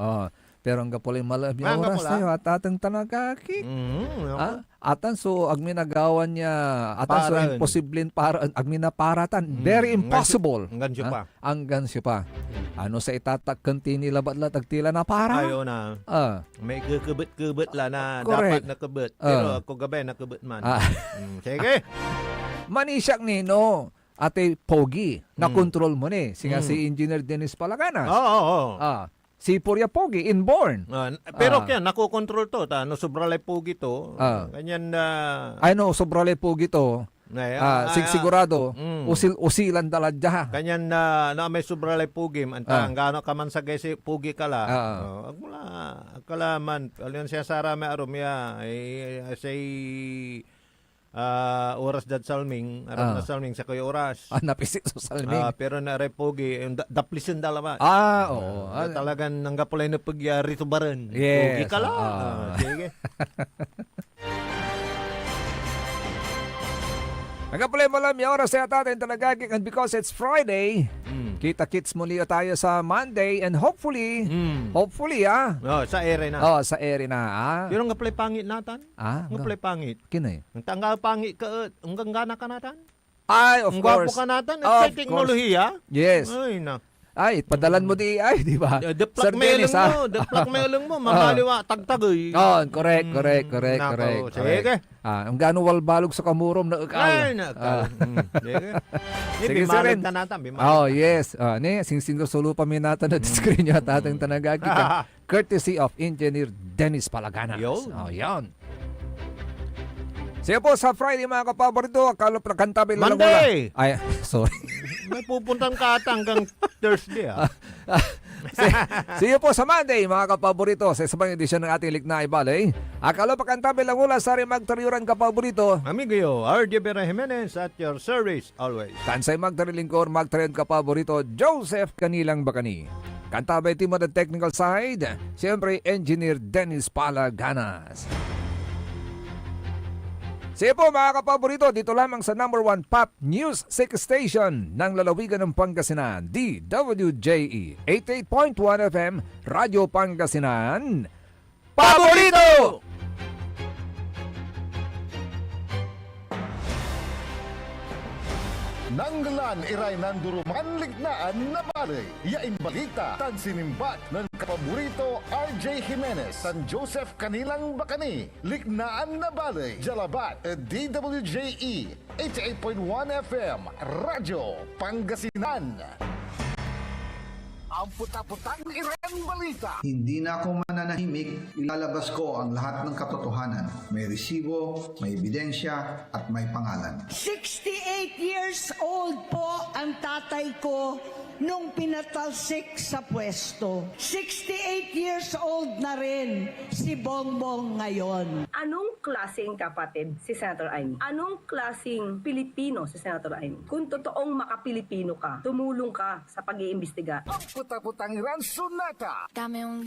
Pero ang kapulay malab yung oras tayo at atang tanagaki. Atan so agmi nagawan niya atan so imposible para agmi na paratan. Very impossible. Ang gansyo pa. Ano sa itatakkan tini labat-lat agtila na para? Ayo na. May kekebet-kebet la na dapat nakebet. Pero ako gabay nakebet man. Sige. Manisyak nino. Ate Pogi, na-control mo ni. Singa si Engineer Dennis Palaganas. Si Purya Pogi, inborn. Pero kaya, nakokontrol to. Sobralay Pogi to. Ganyan na... sobralay Pogi to. Sigurado, usilan taladya. Kanyan na may sobralay Pogi. Ang gano'n ka man sa gaysi Pogi kala. Kalaman. Alyon siya Sara may arumya. Say... oras dad salming aram na salming sa kayo oras napisit sa salming pero na repogi daplisin dalawa talagang nanggapulay na pagyari to baran pogi ka lang sige nagapulay mo lang yung oras sa atin talagagik and because it's Friday kita-kits muli tayo sa Monday and hopefully sa ere na. Sa ere na. Pero nga play pangit natan. Nga play pangit. Kinay. Ang tanggal pangit ka, ang gana ka natan. Ay, of course. Ang gwapo ka natan. At teknolohiya. Yes. Ay, na. Ay, padalan mo di ay, di ba? Deplak mailong mo, mamaliwa, tagtagoy. Correct. Sige. Ang gano'ng walbalog sa kamurom na ikaw. Ay, nakal. Sige, bimalag ka natin. Yes. Sing-sing solo pa minata na screen niya at ating tanagagi. Courtesy of Engineer Dennis Palaganas. Yan. Sige po, sa Friday mga kapaborito, akala pa kantabi lang Monday! Ay, sorry. May pupuntan ka ata hanggang Thursday. See you po sa Monday, mga kapaborito, sa isang edisyon ng ating Likna Ibale. Akala pa kantabi lang mula sa rin magtariuran kapaborito. Amigo, RJ Vera Jimenez at your service always. Kansay magtarilingkor, magtariuran kapaborito, Joseph Kanilang Bakani. Kantabay team on the technical side, siyempre Engineer Dennis Palaganas. Sige po mga kapaborito, dito lamang sa number 1 Pop News 6 Station ng lalawigan ng Pangasinan, DWJE 88.1 FM, Radyo Pangasinan. Paborito! Nanggalan iray nanduruman lignaan na balay. Yain balita, tan sinimbat ng kapaborito RJ Jimenez, San Joseph Kanilang Bakani. Lignaan na balay. Jalabat, DWJE 88.1 FM, Radyo Pangasinan. Ang puta-putang iran balita. Hindi na ako mananahimik, ilalabas ko ang lahat ng katotohanan. May resibo, may ebidensya, at may pangalan. 68 years old po ang tatay ko nung pinatalsik sa pwesto. 68 years old na rin si Bongbong ngayon. Anong klaseng kapatid si Senator Amy? Anong klaseng Pilipino si Senator Amy? Kung totoong makapilipino ka, tumulong ka sa pag-iimbestiga. Ang puta-putang iran sunata. Dame un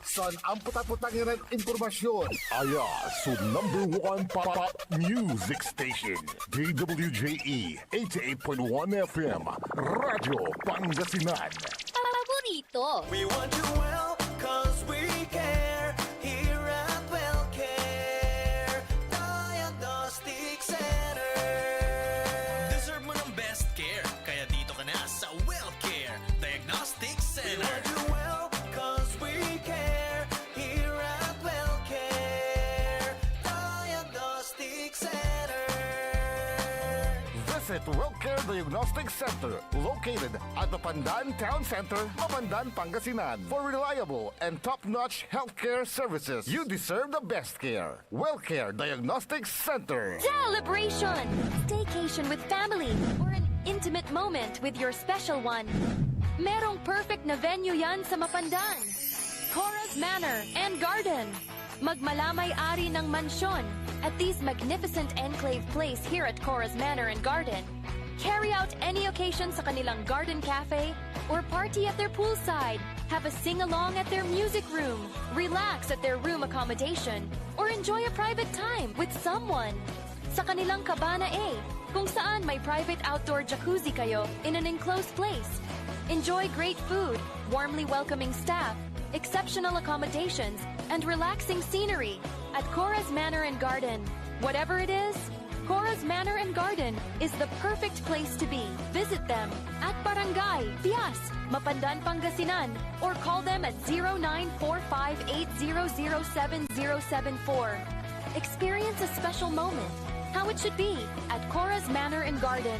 San ang puta-putang iran informasyon. Aya, so number 1 pop music station. DWJE 88.1 FM, Radyo Pangasinan. Paborito. We want you well, cause we care. Here at WellCare Diagnostic Center. Deserve mo ng best care, kaya dito ka na sa WellCare Diagnostic Center. We want you well, cause we care. Here at WellCare Diagnostic Center. Visit WellCare Diagnostic Center, located at Mapandaan Town Center, Mapandaan, Pangasinan. For reliable and top-notch healthcare services, you deserve the best care. WellCare Diagnostic Center. Celebration! Staycation with family or an intimate moment with your special one. Merong perfect na venue yan sa Mapandan. Cora's Manor and Garden. Magmalamay-ari ng mansyon at these magnificent enclave place here at Cora's Manor and Garden. Carry out any occasion sa kanilang garden cafe or party at their poolside. Have a sing-along at their music room. Relax at their room accommodation or enjoy a private time with someone. Sa kanilang Cabana A, kung saan may private outdoor jacuzzi kayo in an enclosed place. Enjoy great food, warmly welcoming staff, exceptional accommodations, and relaxing scenery at Cora's Manor and Garden. Whatever it is, Cora's Manor and Garden is the perfect place to be. Visit them at Barangay Pias, Mapandan, Pangasinan, or call them at 0945-800-7074. Experience a special moment, how it should be at Cora's Manor and Garden.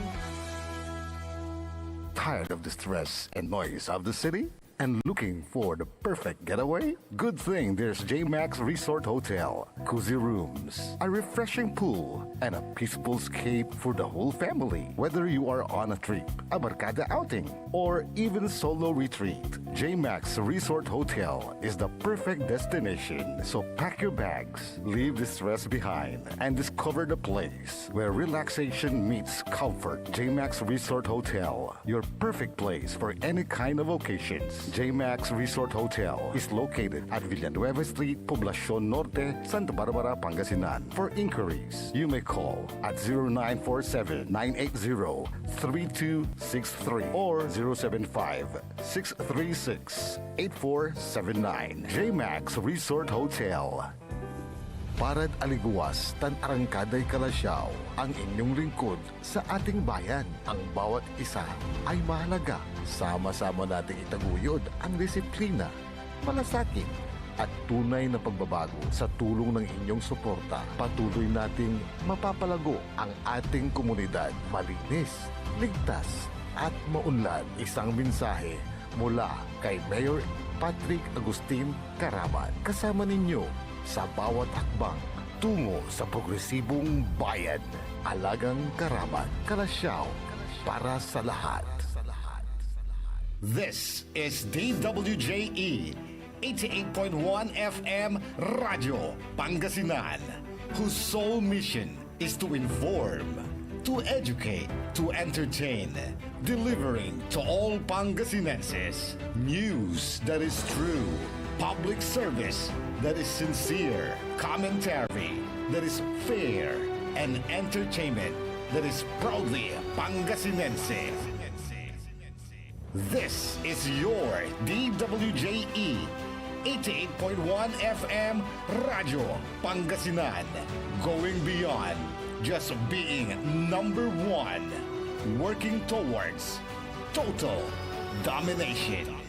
Tired of the stress and noise of the city? And looking for the perfect getaway? Good thing there's JMax Resort Hotel. Cozy rooms, a refreshing pool, and a peaceful escape for the whole family. Whether you are on a trip, a barkada outing, or even solo retreat, JMax Resort Hotel is the perfect destination. So pack your bags, leave the stress behind, and discover the place where relaxation meets comfort. JMax Resort Hotel, your perfect place for any kind of occasions. JMax Resort Hotel is located at Villanueva Street, Poblacion Norte, Santa Barbara, Pangasinan. For inquiries, you may call at 0947-980-3263 or 075-636-8479. JMax Resort Hotel. Parad aliguas tan arangkaday kalasyaw, ang inyong lingkod sa ating bayan. Ang bawat isa ay mahalaga. Sama-sama nating itaguyod ang disiplina, malasakit at tunay na pagbabago. Sa tulong ng inyong suporta, patuloy nating mapapalago ang ating komunidad. Malinis, ligtas at maunlad. Isang mensahe mula kay Mayor Patrick Agustin Caraman. Kasama ninyo sa bawat hakbang tungo sa progresibong bayan. Alagang Caraman, Kalasyaw, para sa lahat. This is DWJE 88.1 FM Radio Pangasinan, whose sole mission is to inform, to educate, to entertain, delivering to all Pangasinenses news that is true, public service that is sincere, commentary that is fair, and entertainment that is proudly Pangasinense. This is your DWJE 88.1 FM Radio Pangasinan, going beyond just being number one, working towards total domination.